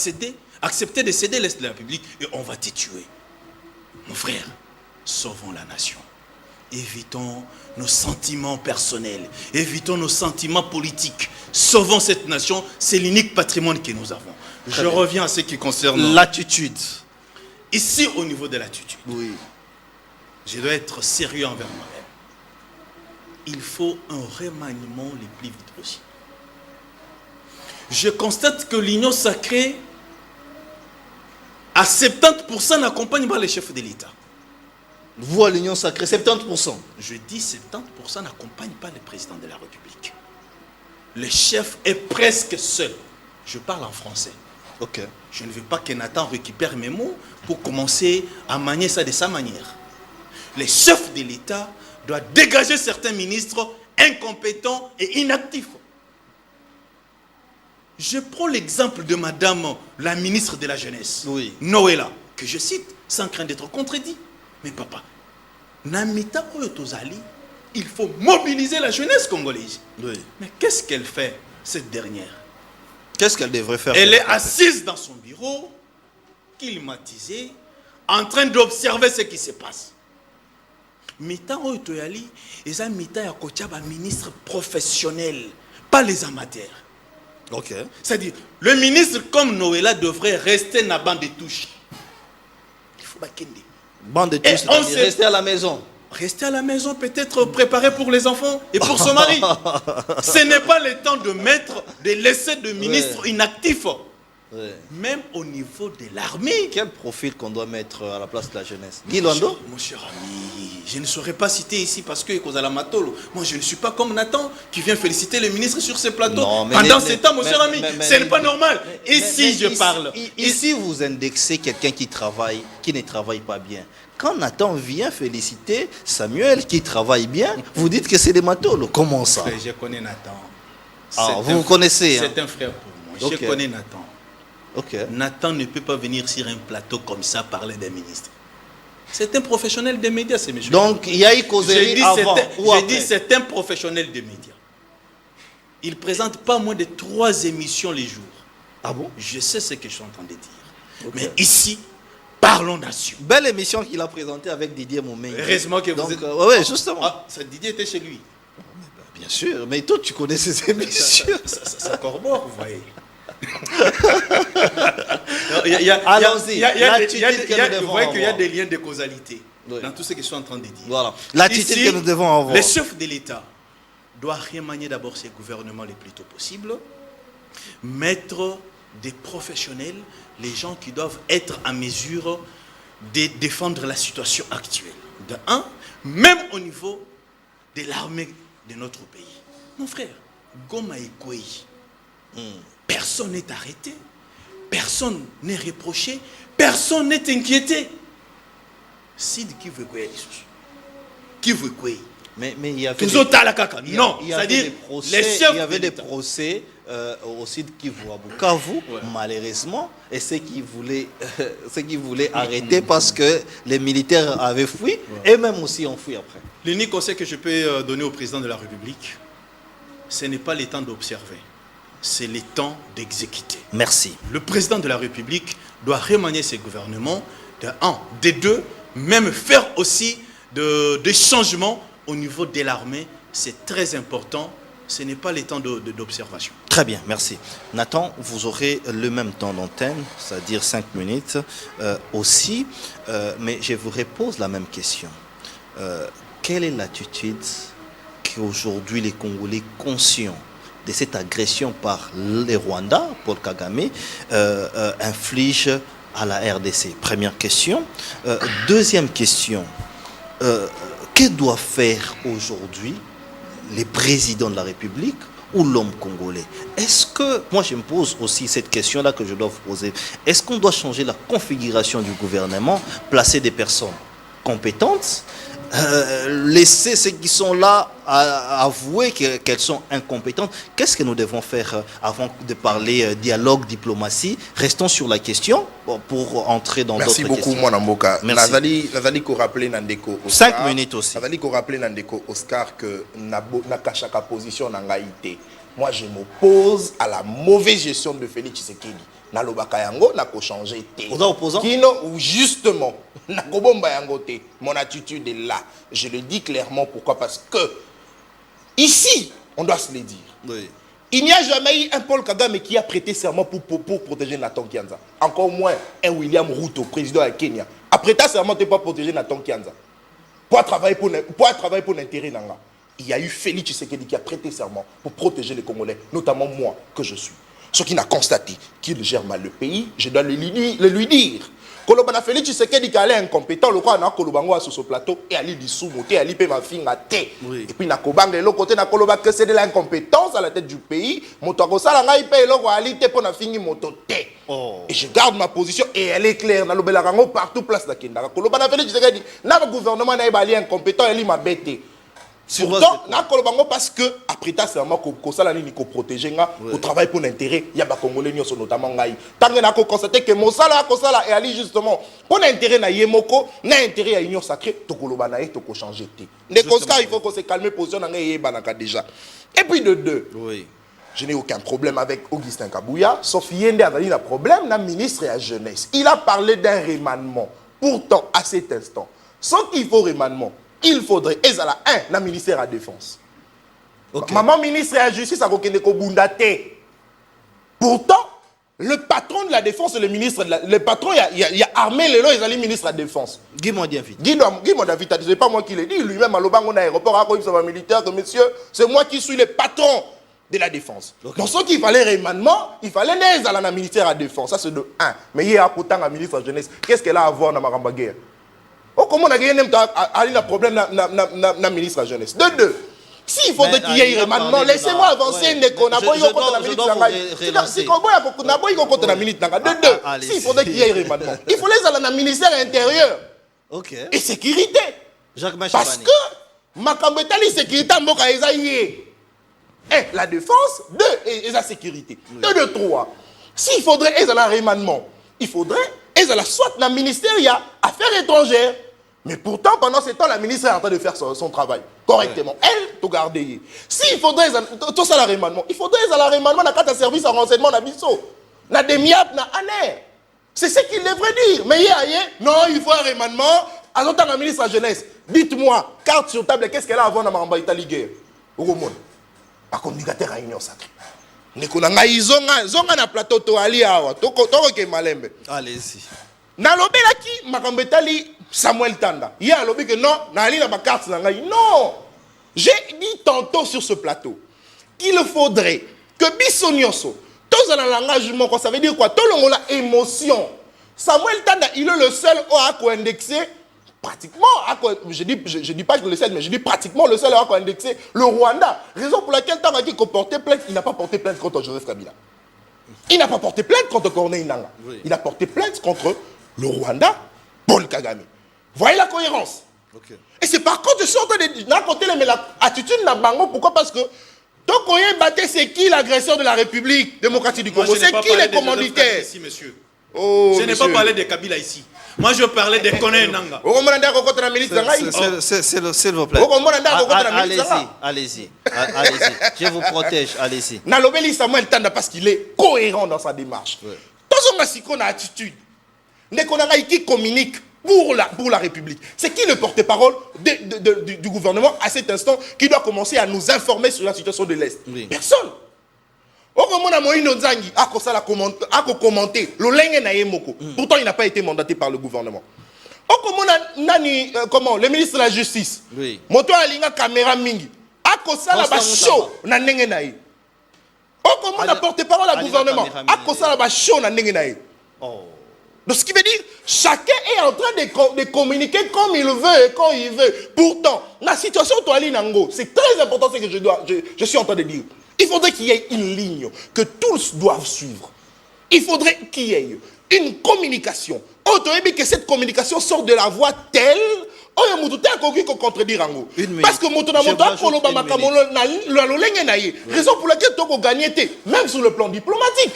accepter de céder l'Est de la République et on va te tuer. Mon frère, sauvons la nation. Évitons nos sentiments personnels. Évitons nos sentiments politiques. Sauvons cette nation. C'est l'unique patrimoine que nous avons. Je reviens à ce qui concerne l'attitude. Ici, au niveau de l'attitude, oui. Je dois être sérieux envers moi-même. Il faut un remaniement le plus vite possible. Je constate que l'Union sacrée, à 70%, n'accompagne pas les chefs de l'État. Vous, à l'Union sacrée, 70%. Je dis 70% n'accompagne pas le président de la République. Le chef est presque seul. Je parle en français. Ok. Je ne veux pas que Nathan récupère mes mots pour commencer à manier ça de sa manière. Les chefs de l'État doivent dégager certains ministres incompétents et inactifs. Je prends l'exemple de madame la ministre de la Jeunesse, oui. Noëlla, que je cite, sans craindre d'être contredit. Mais papa, Namita Oyotozali, il faut mobiliser la jeunesse congolaise. Oui. Mais qu'est-ce qu'elle fait, cette dernière? Qu'est-ce qu'elle devrait faire? Elle est assise dans son bureau, climatisée, en train d'observer ce qui se passe. Mita Oyotozali, et un Mita Yakochaba, ministre professionnel, pas les amateurs. Ok. C'est-à-dire, le ministre comme Noëlla devrait rester dans la bande de touche. Il faut bakende. Bande de touche, rester à la maison. Rester à la maison, peut-être préparer pour les enfants et pour son mari. Ce n'est pas le temps de laisser de ministres inactifs. Ouais. Même au niveau de l'armée. Quel profil qu'on doit mettre à la place de la jeunesse? Guy Londo? Mon cher ami, je ne saurais pas citer ici parce que Matolo. Moi, je ne suis pas comme Nathan qui vient féliciter le ministre sur ses plateaux. Pendant ce temps, mon cher ami, ce n'est pas normal. Ici, je parle. Ici, vous indexez quelqu'un qui ne travaille pas bien. Quand Nathan vient féliciter Samuel qui travaille bien, vous dites que c'est des Matolo. Comment ça? Je connais Nathan. Vous connaissez. C'est un frère pour moi. Okay. Je connais Nathan. Okay. Nathan ne peut pas venir sur un plateau comme ça parler des ministres. C'est un professionnel des médias, ce monsieur. Donc, il y a eu causerie avant ou après? Je dis c'est un professionnel des médias. Il présente pas moins de 3 émissions les jours. Ah bon? Je sais ce que je suis en train de dire. Okay. Mais ici, parlons nation. Belle émission qu'il a présentée avec Didier Momé. Heureusement que vous êtes... Oui, justement. Ah, Didier était chez lui. Bien sûr, mais toi, tu connais ces émissions. Ça corrobore, vous voyez. Allons-y. Vous voyez qu'il y a des liens de causalité dans tout ce que je suis en train de dire. Voilà. L'attitude que nous devons avoir. Les chefs de l'État doivent remanier d'abord ces gouvernements le plus tôt possible, mettre des professionnels, les gens qui doivent être en mesure de défendre la situation actuelle. De un, même au niveau de l'armée de notre pays. Mon frère, Goma et Kouei. Personne n'est arrêté. personne n'est reproché, personne n'est inquiété. Sid qui veut quoi? Qui veut quoi? Mais il y avait Toujours la caca. Non, c'est-à-dire il y avait des procès aussi qui voient Bukavu, malheureusement, et ceux qui voulaient arrêter parce que les militaires avaient fui, et même aussi ont fui après. L'unique conseil que je peux donner au président de la République, ce n'est pas le temps d'observer, c'est le temps d'exécuter. Merci. Le président de la République doit remanier ses gouvernements, de un, de deux, même faire aussi des changements au niveau de l'armée. C'est très important. Ce n'est pas le temps d'observation. Très bien, merci. Nathan, vous aurez le même temps d'antenne, c'est-à-dire 5 minutes aussi, mais je vous repose la même question. Quelle est l'attitude qu'aujourd'hui les Congolais conscients de cette agression par les Rwandais, Paul Kagame, infligent à la RDC? Première question. Deuxième question. Que doit faire aujourd'hui les présidents de la République ou l'homme congolais? Est-ce que, moi je me pose aussi cette question-là que je dois vous poser, est-ce qu'on doit changer la configuration du gouvernement, placer des personnes compétentes, laisser ceux qui sont là avouer qu'elles sont incompétentes? Qu'est-ce que nous devons faire avant de parler dialogue, diplomatie? Restons sur la question pour entrer dans d'autres questions. Merci beaucoup, mon Amboka. Nazali ko rappeler Nandeko Oscar. 5 minutes aussi. Nazali ko rappeler Nandeko Oscar que nakashaka position nangaïté. Moi, je m'oppose à la mauvaise gestion de Félix Tshisekedi. Nalobaka yango nako changer té. Vous êtes opposant? Kino ou justement nakobomba yango té. Mon attitude est là. Je le dis clairement. Pourquoi? Parce que ici, on doit se le dire. Oui. Il n'y a jamais eu un Paul Kagame qui a prêté serment pour protéger Nathan Kianza. Encore moins un William Ruto, président de Kenya. A prêté serment pour pas protéger Nathan Kianza. Pour travailler pour l'intérêt nanga. Il y a eu Félix Tshisekedi qui a prêté serment pour protéger les Congolais, notamment moi que je suis. Ce qui n'a constaté qu'il gère mal le pays, je dois le lui dire. Kolobana Félix Tshisekedi qui est incompétent, le quoi na kolobango sur ce plateau et ali disumuté, ali pe ma finga té. Et puis na kobanga l'autre côté na koloba que c'est de l'incompétence à la tête du pays. Moto ko sala ngai pe l'autre ali té pour na fingi moto té. Et je garde ma position et elle est claire na lobela rango partout place na kenda. Kolobana Félix Tshisekedi na gouvernement na ibali incompétent ali mabete. Pourtant, parce que après ça, c'est vraiment que ça ni ko protéger nga, au travail pour l'intérêt, il y a ba congolais notamment ngai. Tant que na ko constater que mon sala ko sala et ali justement pour l'intérêt na yemoko, na intérêt à union sacrée, to koloba na to ko changer té. Les constats, il faut qu'on se calme position na ngai banaka déjà. Et puis de deux. Oui. Je n'ai aucun problème avec Augustin Kabouya, sauf Yende a un problème na ministre et la jeunesse. Il a parlé d'un remaniement. Pourtant, à cet instant, sans qu'il faut remaniement, il faudrait, un ministère à la défense. Okay. Maman ministre à la justice a Bundate. Pourtant, le patron de la défense, le ministre, le patron, il y a armé les lois, ils ministre à la défense. Guy David. Guy David, ce n'est pas moi qui l'ai dit, lui-même à l'Obango aéroport, à militaire, que monsieur, c'est moi qui suis le patron de la défense. Okay. Donc, ce qu'il fallait remaniement, il fallait les à la ministère à la défense. Ça, c'est de un. Mais il y a pourtant un ministre de la jeunesse. Qu'est-ce qu'elle a à voir dans ma guerre? Oh, comment on a gagné un problème dans le ministre de la jeunesse? De deux, s'il faudrait qu'il y ait un remaniement, laissez-moi avancer. De deux, s'il faudrait qu'il y ait un remaniement, il faut les aller dans le ministère intérieur et sécurité. Parce que Makambetali sécurité en Moka Ezaïe. La défense, deux, et la sécurité. Deux de trois. S'il faudrait un remaniement, il faudrait soit dans le ministère Affaires étrangères. Mais pourtant, pendant ce temps, la ministre est en train de faire son travail correctement. Elle, tout garder. S'il faudrait tout ça, le remaniement, il faudrait un remaniement dans le service de renseignement dans Bisso. Dans des MIAP, dans ANER. C'est ce qu'il devrait dire. Mais non, il faut un remaniement. À l'autre temps, la ministre de la jeunesse, dites-moi, carte sur table, qu'est-ce qu'elle a avant dans Maramba Italie guerre? Au monde. Un communicateur à union sacrée. Zonga na plateau to ali awa to ke malembe. Allez-y. Na lobelaki Makambetali Samuel Tanda. Il y a lobby que non, na ali na ba carte na ngai. Non. J'ai dit tantôt sur ce plateau qu'il faudrait que Bissonioso, tous dans le langage moko, ça veut dire quoi? Tout le monde a émotion. Samuel Tanda, il est le seul à co-indexer pratiquement, je dis pas que le seul, mais je dis pratiquement le seul à co-indexer le Rwanda. Raison pour laquelle Tanda qui porté plainte, il n'a pas porté plainte contre Joseph Kabila. Il n'a pas porté plainte contre Corneille Nangaa. Oui. Il a porté plainte contre le Rwanda, Paul Kagame. Voyez la cohérence. Okay. Et c'est par contre, je suis en train de dire, l'attitude n'a bango. Pourquoi? Parce que c'est qui l'agresseur de la République démocratique du Congo? C'est qui les commanditaires ici, monsieur. Oh, je n'ai pas parlé de Kabila ici. Moi, je parlais de Corneille Nangaa. S'il vous plaît. Allez-y. Je vous protège, allez-y. Nalobeli Samuel Tanda parce qu'il est cohérent dans sa démarche. Tant qu'on a attitude, qui communique pour la République. C'est qui le porte-parole du gouvernement à cet instant qui doit commencer à nous informer sur la situation de l'Est? Oui. Personne. Pourtant, il n'a pas été mandaté par le gouvernement. Comment le ministre de la Justice, oui. Moto alinga caméra mingi, akosala ba show na ndenge na ye. Comment la porte-parole du gouvernement, akosala ba show na ndenge na ye. Donc ce qui veut dire, chacun est en train de communiquer comme il veut et quand il veut. Pourtant, la situation Toali Nango, c'est très important ce que je suis en train de dire. Il faudrait qu'il y ait une ligne que tous doivent suivre. Il faudrait qu'il y ait une communication. Que cette communication sorte de la voie telle parce que raison pour laquelle tu as gagné, même sur le plan diplomatique.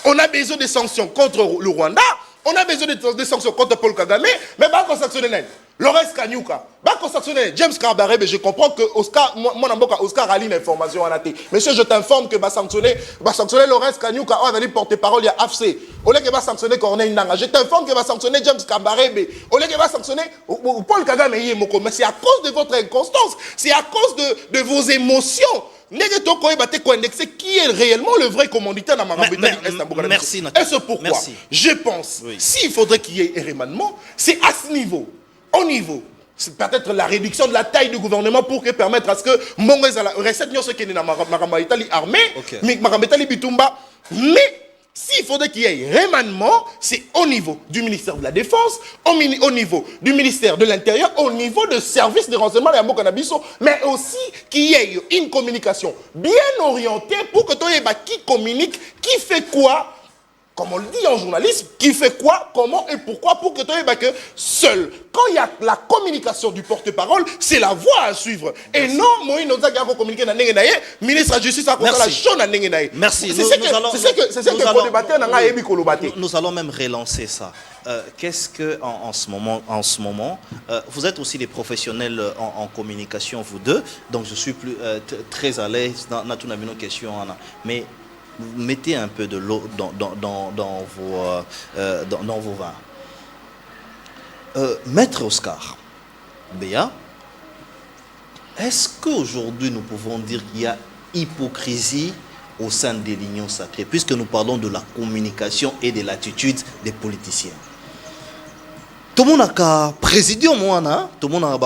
On a besoin de sanctions contre le Rwanda. On a besoin de sanctions contre Paul Kagame, mais pas qu'on sanctionne Laurence Kanyuka, pas qu'on sanctionne James Karbarebe. Je comprends que Oscar a l'information en athée. Monsieur, je t'informe que va sanctionner Laurence Kanyuka, on va aller porter parole, il y a AFC. Au lieu que va sanctionner Corneille Nangaa, je t'informe que va sanctionner James Karbarebe. Au lieu que va sanctionner Paul Kagame, mais c'est à cause de votre inconstance, c'est à cause de vos émotions. Qui est réellement le vrai commanditaire dans Merci. Et c'est pourquoi je pense, s'il faudrait qu'il y ait un remaniement, c'est à ce niveau, au niveau, c'est peut-être la réduction de la taille du gouvernement pour permettre à ce que Mongweza recette ce qui est dans Maramatali armée, Maramatali Bitumba, mais s'il faudrait qu'il y ait remaniement, c'est au niveau du ministère de la Défense, au niveau du ministère de l'Intérieur, au niveau de services de renseignement, mais aussi qu'il y ait une communication bien orientée pour que tout le monde qui communique, qui fait quoi, comme on le dit en journalisme, qui fait quoi, comment et pourquoi, pour que tout le monde que seul. Quand il y a la communication du porte-parole, c'est la voie à suivre. Et non, Moïse nous a communiqué dans le ministre de la Justice a la chose dans le Merci. C'est ce que faut débattre dans la Nous allons même relancer ça. Qu'est-ce que en ce moment, vous êtes aussi des professionnels en communication, vous deux, donc je suis très à l'aise dans toutes nos questions. Mais mettez un peu de l'eau dans vos vins. Maître Oscar Béa, est-ce qu'aujourd'hui nous pouvons dire qu'il y a hypocrisie au sein de l'Union sacrée, puisque nous parlons de la communication et de l'attitude des politiciens? Tout le monde a présidé au moins, tout le monde a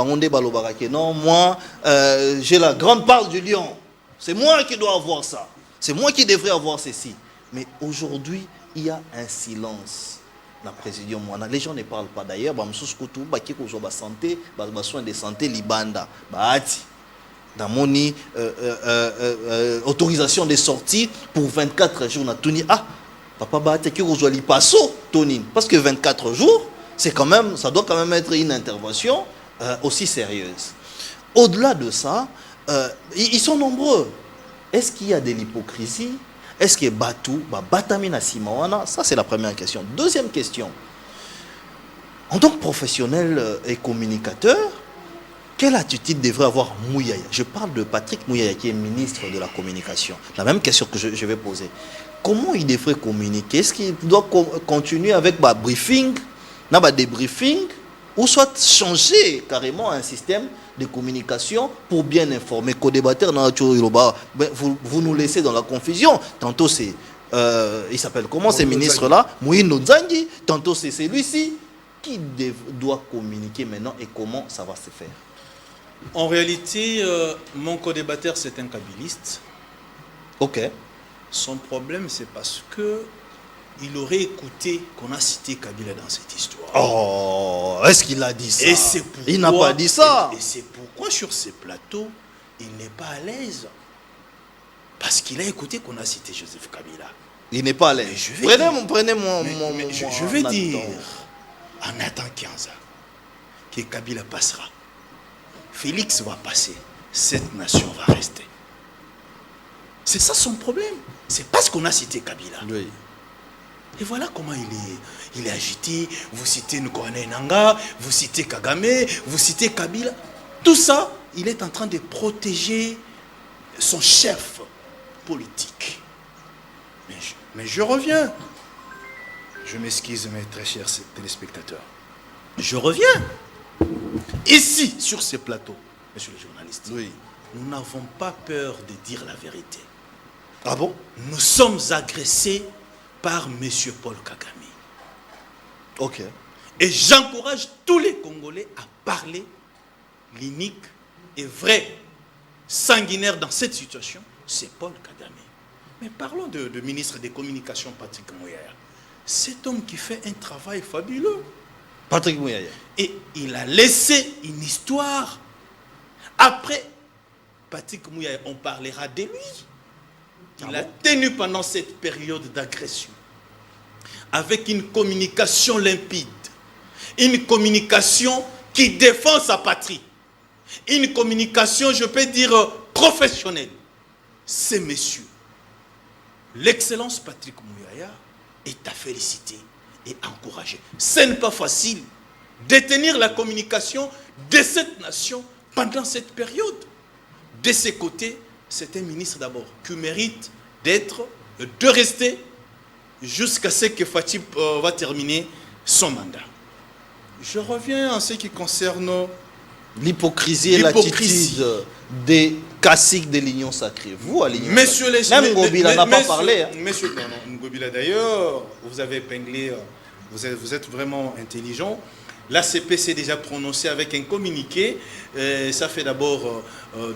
non, moi, j'ai la grande part du lion. C'est moi qui dois avoir ça. C'est moi qui devrais avoir ceci. Mais aujourd'hui, il y a un silence. La présidium, les gens ne parlent pas. D'ailleurs, santé, soins de santé, libanda, dans mon autorisation de sortie pour 24 jours. Papa Bahati qui rejoint l'Ipasso, Tonine. Parce que 24 jours, c'est quand même, ça doit quand même être une intervention aussi sérieuse. Au-delà de ça, ils sont nombreux. Est-ce qu'il y a de l'hypocrisie? Est-ce que Batou, Batamina Simawana? Ça, c'est la première question. Deuxième question. En tant que professionnel et communicateur, quelle attitude devrait avoir Mouyaya? Je parle de Patrick Mouyaya, qui est ministre de la Communication. La même question que je vais poser. Comment il devrait communiquer? Est-ce qu'il doit continuer avec un briefing, un débriefing, ou soit changer carrément un système de communication pour bien informer? Co-débatteur, vous nous laissez dans la confusion. Tantôt c'est, il s'appelle comment ces ministres-là? Moïse Nzangi. Tantôt c'est celui-ci. Qui doit communiquer maintenant et comment ça va se faire? En réalité, mon co-débatteur, c'est un kabiliste. Ok. Son problème, c'est parce que il aurait écouté qu'on a cité Kabila dans cette histoire. Oh, est-ce qu'il a dit ça? Et c'est pourquoi, il n'a pas dit ça. Et c'est pourquoi sur ces plateaux, il n'est pas à l'aise parce qu'il a écouté qu'on a cité Joseph Kabila. Il n'est pas à l'aise. Prenez mon... Je vais dire à Nathan Kianza que Kabila passera. Félix va passer. Cette nation va rester. C'est ça son problème. C'est parce qu'on a cité Kabila. Oui. Et voilà comment il est agité. Vous citez Nkwane Nanga, vous citez Kagame, vous citez Kabila. Tout ça, il est en train de protéger son chef politique. Mais je reviens. Je m'excuse, mes très chers téléspectateurs. Je reviens. Ici, sur ces plateaux, monsieur le journaliste, Oui. nous n'avons pas peur de dire la vérité. Ah bon? Nous sommes agressés par M. Paul Kagame. Ok. Et j'encourage tous les Congolais à parler l'unique et vrai sanguinaire dans cette situation, c'est Paul Kagame. Mais parlons de ministre des Communications, Patrick Muyaya. Cet homme qui fait un travail fabuleux. Patrick Muyaya. Et il a laissé une histoire. Après, Patrick Muyaya, on parlera de lui. Il a tenu pendant cette période d'agression avec une communication limpide, une communication qui défend sa patrie, une communication, je peux dire, professionnelle. Ces messieurs, l'excellence Patrick Muyaya est à féliciter et encourager. Ce n'est pas facile de tenir la communication de cette nation pendant cette période. De ses côtés, c'est un ministre d'abord qui mérite de rester jusqu'à ce que Fatih va terminer son mandat. Je reviens en ce qui concerne l'hypocrisie et l'attitude des caciques de l'Union sacrée. Vous, à l'Union sacrée. Même Ngobila n'a pas parlé. Hein. Monsieur, Ngobila d'ailleurs, vous avez épinglé, vous êtes vraiment intelligent. L'ACP s'est déjà prononcé avec un communiqué. Ça fait d'abord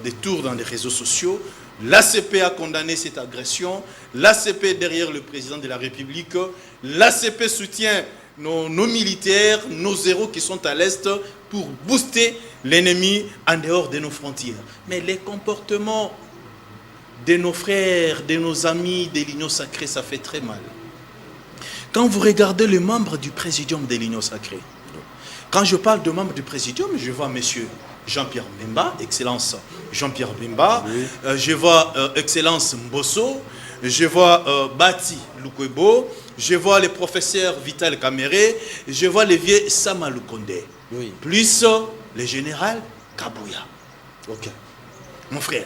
des tours dans les réseaux sociaux. L'ACP a condamné cette agression. L'ACP est derrière le président de la République. L'ACP soutient nos militaires, nos héros qui sont à l'Est pour booster l'ennemi en dehors de nos frontières. Mais les comportements de nos frères, de nos amis de l'Union sacrée, ça fait très mal. Quand vous regardez les membres du présidium de l'Union sacrée, quand je parle de membres du présidium, je vois monsieur Jean-Pierre Bemba, Excellence Jean-Pierre Bemba, oui. Je vois Excellence Mbosso, je vois Bati Lukwebo, je vois le professeur Vital Kamere, je vois le vieux Sama Lukonde, oui. Plus le général Kabouya. Ok. Mon frère,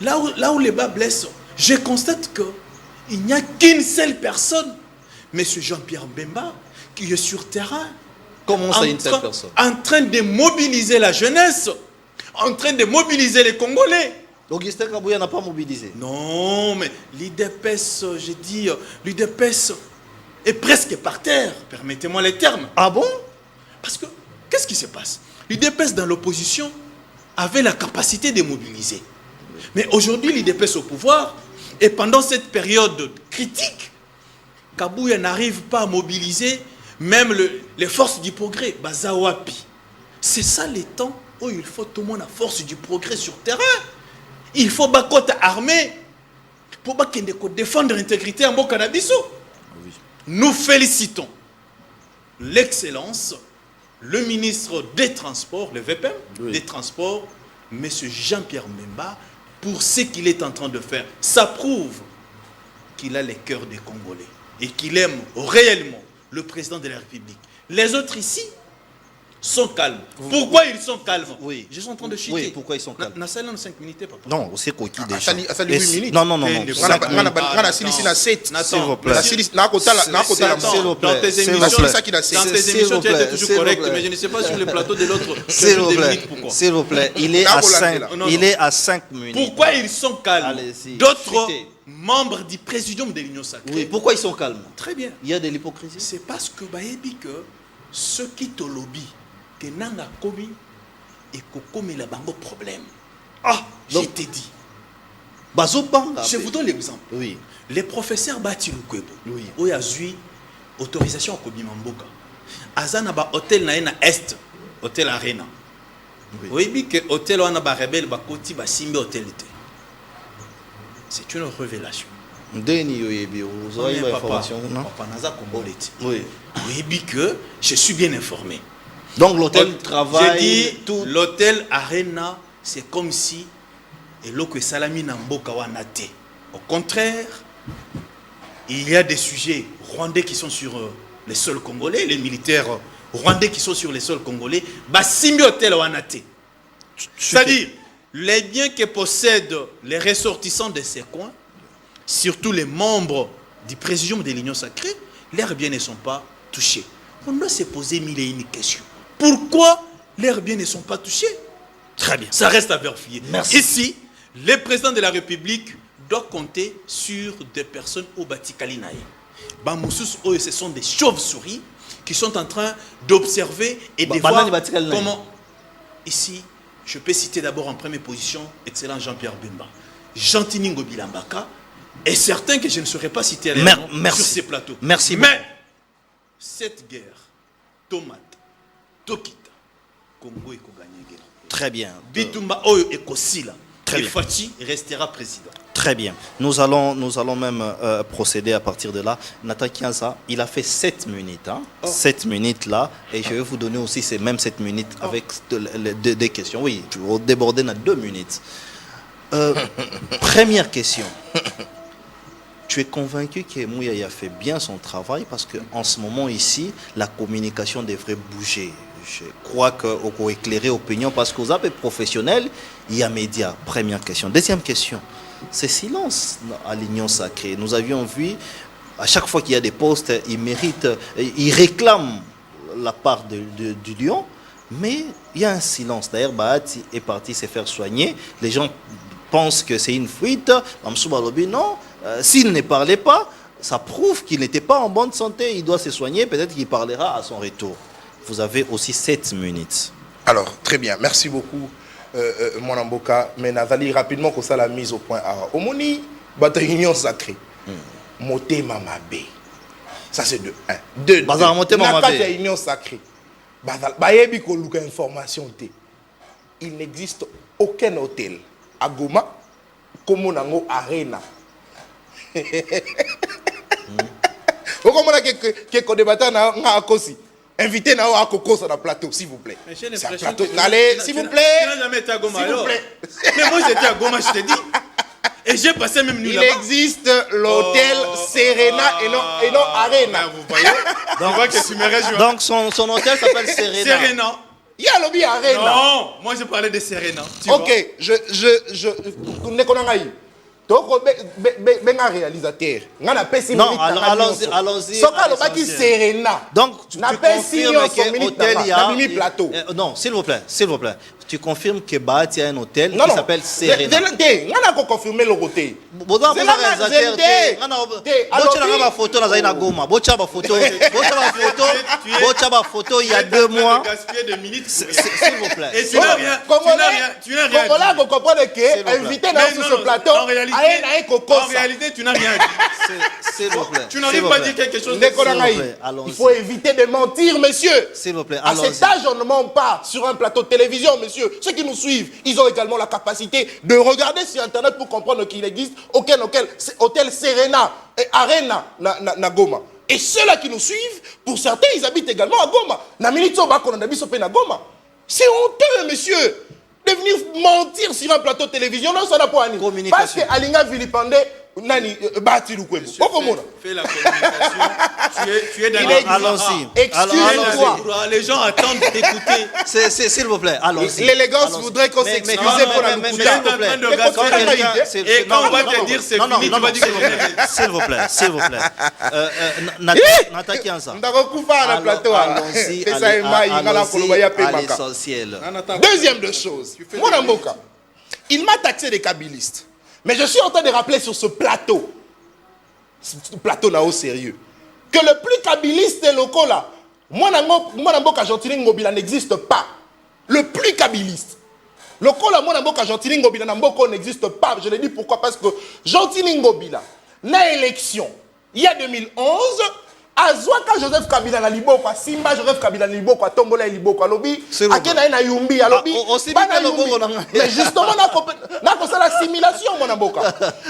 là où les bas blessent, je constate qu'il n'y a qu'une seule personne, monsieur Jean-Pierre Bemba, qui est sur terrain. Comment ça, une telle personne? En train de mobiliser la jeunesse, en train de mobiliser les Congolais. Augustin Kabouya n'a pas mobilisé? Non, mais l'IDPS, j'ai dit, l'IDPS est presque par terre. Permettez-moi les termes. Ah bon? Parce que, qu'est-ce qui se passe? L'IDPS dans l'opposition avait la capacité de mobiliser. Mais aujourd'hui, l'IDPS au pouvoir, et pendant cette période critique, Kabouya n'arrive pas à mobiliser même les forces du progrès, Bazawapi. C'est ça les temps où il faut tout le monde la force du progrès sur terrain. Il faut bakote armée pour défendre l'intégrité en bon cannabiso. Oui. Nous félicitons l'excellence, le ministre des Transports, le VPM, oui. Des Transports, M. Jean-Pierre Bemba, pour ce qu'il est en train de faire. Ça prouve qu'il a le cœur des Congolais et qu'il aime réellement le président de la République. Les autres ici sont calmes. Pourquoi ils sont calmes? Oui. Je suis en train de chuter. Oui, pourquoi ils sont calmes? Na 5 minutes, papa. Non, c'est quoi qui déjà? Asali 8 minutes. Non. S'il vous plaît. S'il vous plaît. Dans tes émissions, tu es toujours correct, mais je ne sais pas sur le plateau de l'autre. S'il vous plaît. Il est à 5 minutes. Pourquoi ils sont calmes? D'autres membres du présidium de l'Union sacrée. Oui, pourquoi ils sont calmes? Très bien. Il y a de l'hypocrisie. C'est parce que ceux qui te lobby, que nanga komi et kokomi la bango problème. Ah, je t'ai dit. Je vous donne l'exemple. Oui. Le professeur Bati Lukwebo, oui. Où il a eu autorisation à Kobi Mamboka. Azana ba hôtel na est, hôtel Arena. Oui, bi que hôtel on a ba rebelle ba koti ba simbe hôtel était. c'est une révélation. Deni Oyebi, vous avez l'information, non? Papa Naza Congolais. Oui. Oyebi que je suis bien informé. Donc l'hôtel travaille. J'ai dit, l'hôtel Arena, c'est comme si Eloko Salami Namboka Wanate. Au contraire, il y a des sujets rwandais qui sont sur les sols congolais, les militaires rwandais qui sont sur les sols congolais. Basimbi Hôtel Wanate. C'est-à-dire, les biens que possèdent les ressortissants de ces coins, surtout les membres du présidium de l'Union sacrée, leurs biens ne sont pas touchés. On doit se poser mille et une questions. Pourquoi leurs biens ne sont pas touchés? Très bien. Ça reste à vérifier. Merci. Ici, le président de la République doit compter sur des personnes au Batikalinaï. Ce sont des chauves-souris qui sont en train d'observer et de voir comment... Ici, je peux citer d'abord en première position, excellent Jean-Pierre Bemba, Jean-Tiningo Bilambaka, et certains que je ne saurais pas citer sur ces plateaux. Merci. Mais cette guerre, tomate, Tokita, Congo et Koganyege. Très bien. Bitumba Oyo et Kosila. Très et bien. Fachi restera président. Très bien. Nous allons même procéder à partir de là. Nathan Kianza, il a fait 7 minutes. Hein? 7 minutes là. Et je vais vous donner aussi ces mêmes 7 minutes avec des questions. Oui, tu vas déborder dans 2 minutes. Première question. Tu es convaincu que Mouyaya fait bien son travail parce qu'en ce moment ici, la communication devrait bouger. Je crois qu'on peut éclairer l'opinion parce qu'aux appels professionnels, il y a médias. Première question. Deuxième question. C'est silence à l'Union sacrée. Nous avions vu, à chaque fois qu'il y a des postes, ils réclament la part du lion, mais il y a un silence. D'ailleurs, Bahati est parti se faire soigner. Les gens pensent que c'est une fuite. Non. S'il ne parlait pas, ça prouve qu'il n'était pas en bonne santé. Il doit se soigner. Peut-être qu'il parlera à son retour. Vous avez aussi 7 minutes. Alors, très bien. Merci beaucoup, mon Amboka. Mais Nazali, rapidement, comme ça, la mise au point. Au Moni, bataille union sacrée. Moté Mamabe. Ça, c'est de 1. 2. Bazar Moté Mamabe. Union sacrée. Bayebi ko luka information te. Il n'existe aucun hôtel à Goma comme on Arena. Vous comprenez que débattant na akosi. Invitez Nao à Coco sur le plateau, s'il vous plaît. C'est un plateau. Allez, s'il vous plaît. Tu n'as jamais été à Goma, alors. Mais moi, j'étais à Goma, je te dis. Et j'ai passé même nuit là-bas. Il existe l'hôtel Serena et non Arena. Vous voyez? Donc, que tu me réjouis. Donc, son hôtel s'appelle Serena. Serena. Il y a lobby Arena. Non, moi, je parlais de Serena. Ok, je ne connais pas. Donc, ben un réalisateur. Non, allons-y. Serena. Donc, tu confirmes que l'hôtel il y a... plateau. Non, s'il vous plaît. Tu confirmes que Bahati a un hôtel qui s'appelle Serena. On a confirmé le hôtel. Photo il y a 2 mois. S'il vous plaît. Et tu n'as rien. Tu n'as rien. Voilà, vous comprenez que invité sur ce plateau. En réalité, tu n'as rien dit. S'il vous plaît. Tu n'arrives pas à dire quelque chose de Il faut éviter de mentir, monsieur. S'il vous plaît. À cet âge, on ne ment pas sur un plateau de télévision, monsieur. Ceux qui nous suivent, ils ont également la capacité de regarder sur Internet pour comprendre qu'il existe aucun hôtel Serena et Arena na Goma. Et ceux-là qui nous suivent, pour certains, ils habitent également à Goma. C'est honteux, monsieur, de venir mentir sur un plateau de télévision. Non, ça n'a pas à dire. Parce que Alinga Vilipande, Nani, Bahati Lukwebo. Fais la communication. Tu es dans Allons-y. Excuse-toi. Les gens attendent d'écouter. S'il vous plaît, allons-y. L'élégance voudrait qu'on s'excuse pour la Lukuta. Et quand on va te dire c'est fini, tu vas dire que s'il vous plaît. Nathan Kianza. Allons-y à l'essentiel. Deuxième de choses. Mon Amboka, il m'a taxé des kabylistes. Mais je suis en train de rappeler sur ce plateau là au sérieux, que le plus kabiliste local là, moi Namboka Gentili Ngobila n'existe pas. Le plus kabiliste. Local là, moi Namboka Gentili Ngobila Namboko n'existe pas. Je le dis pourquoi? Parce que Gentili Ngobila, na élection, il y a 2011, Azwaka Joseph Kabila na liboko, Simba Joseph Kabila na liboko, Tombola liboko, alobi, akena na yumbi, alobi, mais justement, na la simulation, mon aboka.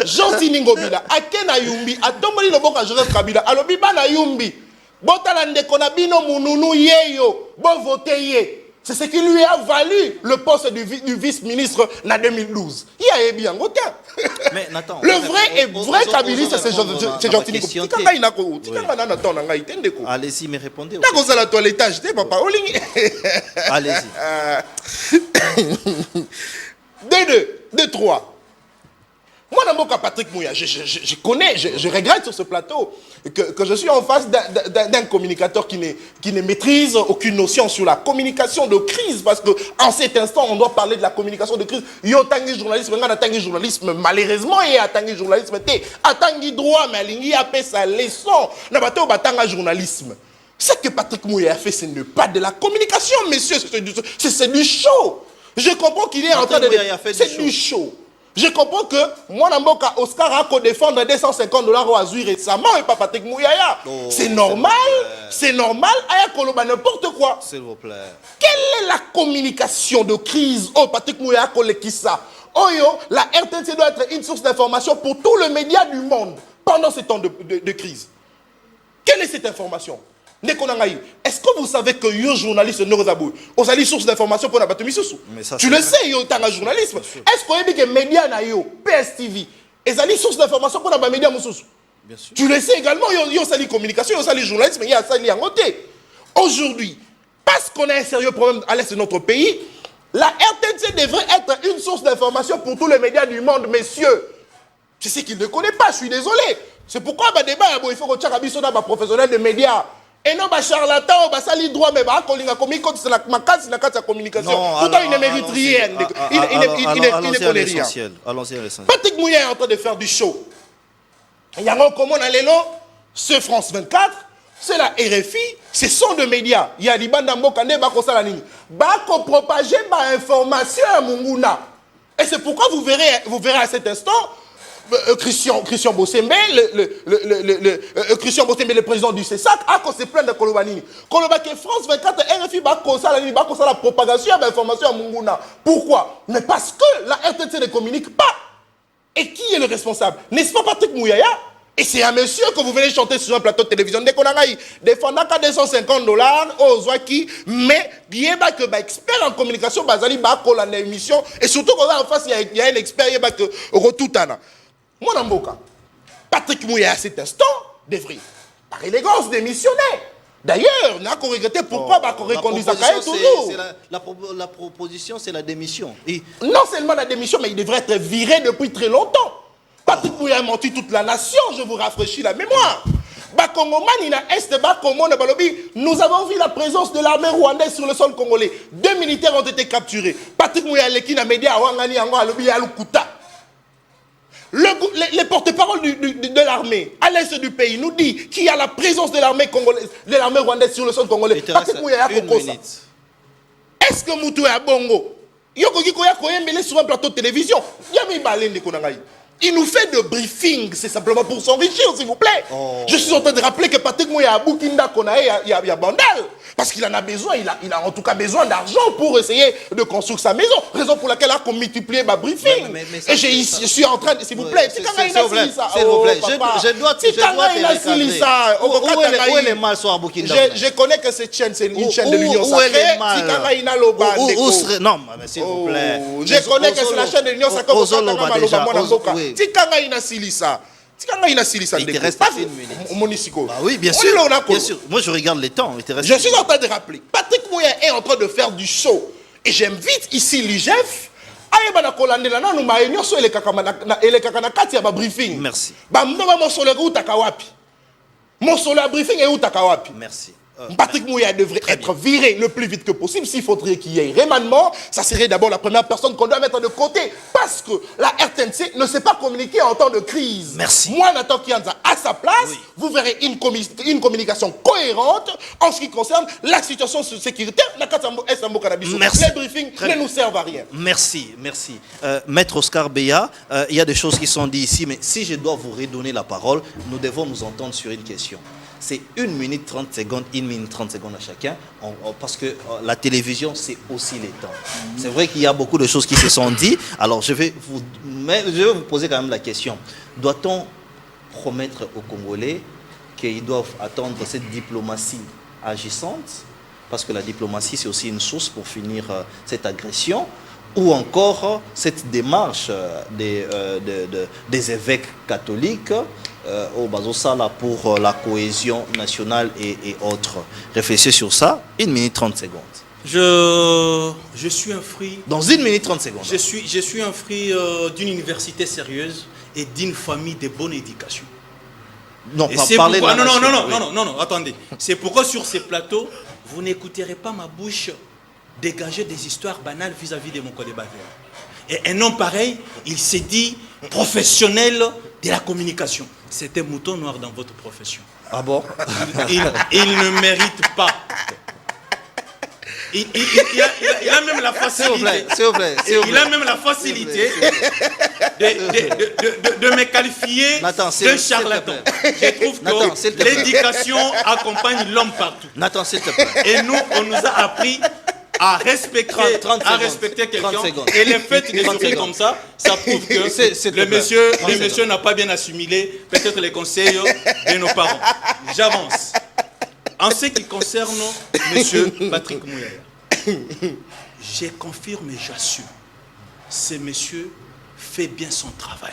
Gentil Ningobila, akena yumbi, Atomboli loboka Joseph Kabila, alobi, bana yumbi, botalande konabino mununu yeyo, bon voté ye. C'est ce qui lui a valu le poste du vice-ministre en 2012. Il y a bien goûté. Mais Nathan, le vrai kabiliste, c'est gentil. Allez-y, mais répondez. T'as la toilettage, t'es papa. Allez-y. 2, 3. Moi, Namboka Patrick Mouya, je connais, je regrette sur ce plateau que je suis en face d'un communicateur qui ne maîtrise aucune notion sur la communication de crise, parce qu'en cet instant, on doit parler de la communication de crise. Yo tangi journalisme, nga tangi journalisme, malheureusement, il y a tangi journalisme, tangi droit, mais il y a sa leçon, n'a pas batanga journalisme. Ce que Patrick Mouya a fait, ce n'est pas de la communication, messieurs, c'est du show. Je comprends qu'il est en train de... C'est du show. Je comprends que moi, Namboka Oscar a défendre $250 au Azui récemment et pas Patrick Mouyaya. Oh, c'est normal, Aya Koloba n'importe quoi. S'il vous plaît. Quelle est la communication de crise? Oh, Patrick Mouyaya Kolekissa. Oh yo, la RTNC doit être une source d'information pour tous les médias du monde pendant ces temps de crise. Quelle est cette information? Est-ce que vous savez que yo journaliste Norozabou, vous avez source d'information pour la bataille? Tu le sais, yo t'as un journalisme. Est-ce que vous avez que les médias na yo, PSTV, ils ont source d'information pour la média moussous? Bien sûr. Tu le sais également, yo sali communication, yo sali journalisme, il y a sali en côté. Aujourd'hui, parce qu'on a un sérieux problème à l'est de notre pays, la RTNC devrait être une source d'information pour tous les médias du monde, messieurs. C'est ce qu'ils ne connaissent pas, je suis désolé. C'est pourquoi débat, il faut que tu aies un professionnel de médias. Et non, charlatan, sali droit, mais c'est la communication. Pourtant, il ne mérite rien. Il ne connaît rien. Patrick Mouya est en train de faire du show. Il y a un comment c'est France 24, c'est la RFI, ce sont des médias. Il y a des bandes d'Ambokane, Bako propager ma information à Munguna. Et c'est pourquoi vous verrez à cet instant, Christian Bossembe, Christian Bossembe, le président du CESAC, a se plaint de Kolobanini. Koloba que France 24, RFI, la propagation d'informations à Munguna. Pourquoi? Mais parce que la RTC ne communique pas. Et qui est le responsable? N'est-ce pas Patrick Mouyaya? Et c'est un monsieur que vous venez chanter sur un plateau de télévision. Dès qu'on a défendant qu'à $250 aux Zouaki, mais bien que expert en communication, Bazali Bako la émission. Et surtout qu'on a en face, il y a un expert qui est Rotoutana. Mon Amboka, Patrick Mouya à cet instant devrait, par élégance, démissionner. D'ailleurs, on a regretté pourquoi Bakore conduit Zakaï toujours. La proposition, c'est la démission. Et... Non seulement la démission, mais il devrait être viré depuis très longtemps. Patrick Mouya a menti toute la nation, je vous rafraîchis la mémoire. Nous avons vu la présence de l'armée rwandaise sur le sol congolais. 2 militaires ont été capturés. Patrick Mouya Lekina Média Alukuta. Les porte-parole de l'armée à l'est du pays nous dit qu'il y a la présence de l'armée congolaise, de l'armée rwandaise sur le sol congolais. Est-ce que Moutou est à Bongo? Sur un plateau de télévision. Il nous fait de briefing, c'est simplement pour s'enrichir, s'il vous plaît. Oh. Je suis en train de rappeler que Patrick Mouya à Boukinda il y a Bandal. Parce qu'il en a besoin, il a en tout cas besoin d'argent pour essayer de construire sa maison. Raison pour laquelle il a multiplié ma briefing. Et je suis en train de, s'il vous plaît, s'il vous plaît, je dois te regarder. Où est le mal sur Boukinda? Je connais que cette chaîne, c'est une chaîne de l'Union sacrée. Non, mais s'il vous plaît. Je connais que c'est la chaîne de l'Union sacrée. Tikanga ina silisa. Il te reste une minute. Bah oui, bien sûr. Moi, je regarde les temps. Je suis en train de rappeler. Patrick Mouya est en train de faire du show. Et j'invite ici l'IGF. Merci. Merci. Patrick Mouya devrait être viré le plus vite que possible. S'il faudrait qu'il y ait remaniement, ça serait d'abord la première personne qu'on doit mettre de côté. Parce que la RTNC ne sait pas communiquer en temps de crise. Merci. Moi, Nathan Kianza, à sa place, vous verrez une communication cohérente en ce qui concerne la situation sécuritaire. Merci. Les briefings ne nous servent à rien. Merci, merci. Maître Oscar Beya, il y a des choses qui sont dites ici, mais si je dois vous redonner la parole, nous devons nous entendre sur une question. c'est 1 minute 30 secondes, 1 minute 30 secondes à chacun, parce que la télévision, c'est aussi les temps. C'est vrai qu'il y a beaucoup de choses qui se sont dites. Alors, je vais vous poser quand même la question. Doit-on promettre aux Congolais qu'ils doivent attendre cette diplomatie agissante, parce que la diplomatie, c'est aussi une source pour finir cette agression, ou encore cette démarche des évêques catholiques au Bazosala pour la cohésion nationale et autres. Réfléchissez sur ça, 1 minute 30 secondes. Je suis un fruit. Dans 1 minute 30 secondes. Je suis un fruit d'une université sérieuse et d'une famille de bonne éducation. Non, et pas parler pourquoi, de la non, nation, non, oui. non, non, non, non, attendez. C'est pourquoi sur ces plateaux, vous n'écouterez pas ma bouche dégager des histoires banales vis-à-vis de mon codébatteur. Et un homme pareil, il s'est dit professionnel de la communication. C'est un mouton noir dans votre profession. Ah bon? Il ne mérite pas. Il a même la facilité. S'il vous plaît. Il a même la facilité de me qualifier de charlatan. Je trouve que l'éducation accompagne l'homme partout. Nathan, s'il te plaît. Et nous, on nous a appris à respecter quelqu'un. Et le fait de sourire comme ça, ça prouve que le monsieur n'a pas bien assimilé peut-être les conseils de nos parents. J'avance. En ce qui concerne monsieur Patrick Mouyaya, je confirme et j'assume, ce monsieur fait bien son travail.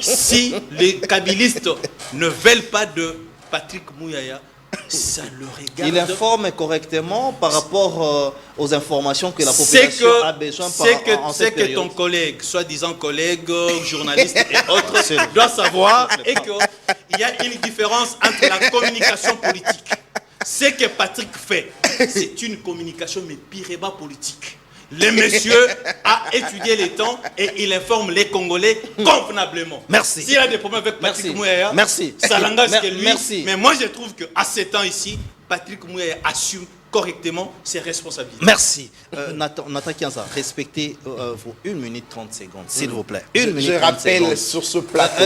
Si les kabylistes ne veulent pas de Patrick Mouyaya, ça le regarde. Il informe correctement par rapport aux informations que la population a besoin en cette période. Que ton collègue, soi-disant collègue, journaliste et autres, doit savoir et qu'il y a une différence entre la communication politique. Ce que Patrick fait, c'est une communication mais pireba politique. Le monsieur a étudié les temps et il informe les Congolais convenablement. Merci. S'il y a des problèmes avec Patrick Mouyaya, ça l'engage que lui. Merci. Mais moi, je trouve qu'à ces temps ici, Patrick Mouyaya assume correctement ses responsabilités. Merci. Nathan Kianza, respectez vos 1 minute 30 secondes, s'il vous plaît. 1 minute je 30 rappelle secondes. sur ce plateau.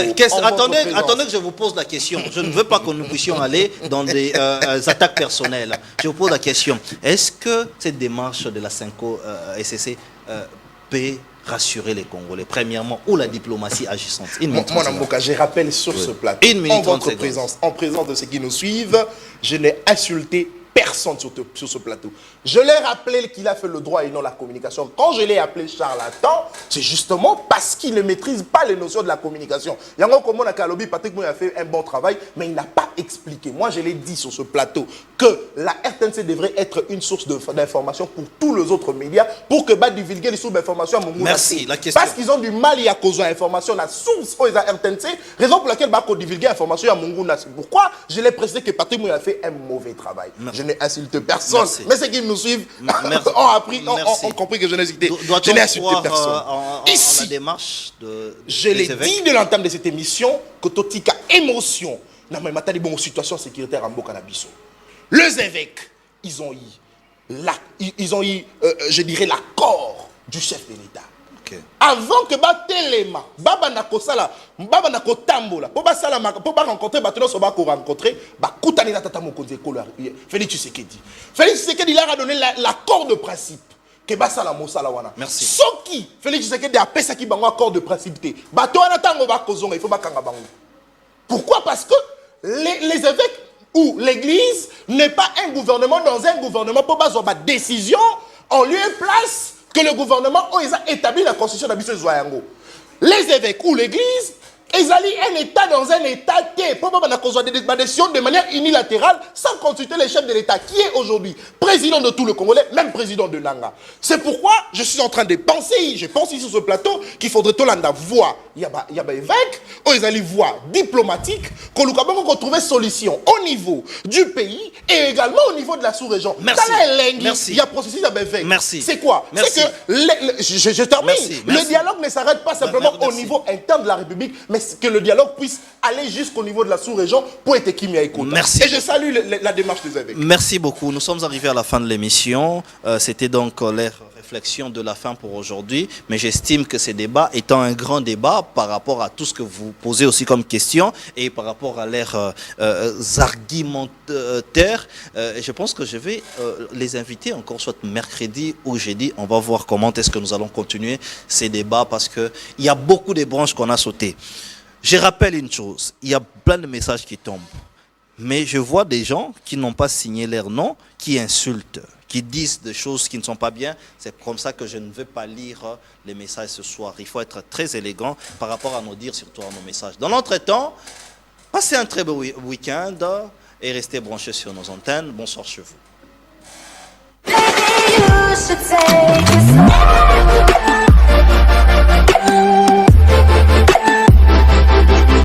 Attendez que je vous pose la question. Je ne veux pas que nous puissions aller dans des attaques personnelles. Je vous pose la question. Est-ce que cette démarche de la 5O SCC peut rassurer les Congolais, premièrement, ou la diplomatie agissante? Mon Amboka, je rappelle sur ce plateau, en votre présence, en présence de ceux qui nous suivent, je n'ai insulté personne sur ce plateau. Je l'ai rappelé qu'il a fait le droit et non la communication. Quand je l'ai appelé charlatan, c'est justement parce qu'il ne maîtrise pas les notions de la communication. Yango Komo Nakalobi, Patrick Mouyaya a fait un bon travail, mais il n'a pas expliqué. Moi, je l'ai dit sur ce plateau que la RTNC devrait être une source d'information pour tous les autres médias pour que bah divulguer les sources d'information à mon Merci, la question. Parce qu'ils ont du mal à causer l'information, la source aux RTNC, raison pour laquelle bah divulguer l'information à Munguna. C'est pourquoi je l'ai précisé que Patrick Mouyaya a fait un mauvais travail. Je n'ai insulté personne. Merci. Mais ceux qui nous suivent ont compris que je n'ai insulté. Je n'ai insulté personne. Ici, la démarche je l'ai dit de l'entame de cette émission que Totika émotion. Non mais maintenant, bon situation sécuritaire en Bokanabiso. Les évêques, ils ont eu, je dirais, l'accord du chef de l'État. Okay. Avant que Batelema, Baba Nakosala, Baba Nakotambola, pour rencontrer, rencontrer, Koutani Natata Mokonze Kolo, Félix Tshisekedi. Félix Tshisekedi il a donné l'accord de principe. Que Basala Mosala wana. Merci. Soki Félix Tshisekedi a pesa ki bango accord de principe. Bato wana tango ba kozonga, il faut ba kanga bango. Pourquoi? Parce que les évêques ou l'église n'est pas un gouvernement dans un gouvernement pour baser ma décision en lieu et place que le gouvernement a établi la constitution d'Abisso Zoyango. Les évêques ou l'église, ils allaient un état dans un état pour des décisions de manière unilatérale sans consulter les chefs de l'état qui est aujourd'hui président de tout le Congolais, même président de Nanga. C'est pourquoi je suis en train de penser, je pense ici sur ce plateau qu'il faudrait Tolanda voir, il y a des évêques, ils allaient voir diplomatique, qu'on trouve solution au niveau du pays et également au niveau de la sous-région. Merci. Il y a processus d'évêque. Merci. C'est quoi? C'est que, je termine, le dialogue ne s'arrête pas simplement au niveau interne de la République, mais que le dialogue puisse aller jusqu'au niveau de la sous-région pour être Kimi Aïkota. Merci. Et je salue la démarche des évêques. Merci beaucoup. Nous sommes arrivés à la fin de l'émission. C'était donc l'air Réflexion de la fin pour aujourd'hui, mais j'estime que ces débats étant un grand débat par rapport à tout ce que vous posez aussi comme question et par rapport à l'air argumentaire, je pense que je vais les inviter encore soit mercredi ou jeudi. On va voir comment est-ce que nous allons continuer ces débats parce qu'il y a beaucoup de branches qu'on a sautées. Je rappelle une chose, il y a plein de messages qui tombent, mais je vois des gens qui n'ont pas signé leur nom, qui insultent, qui disent des choses qui ne sont pas bien. C'est comme ça que je ne veux pas lire les messages ce soir. Il faut être très élégant par rapport à nous dire, surtout à nos messages. Dans l'entretemps, passez un très beau week-end et restez branchés sur nos antennes. Bonsoir chez vous.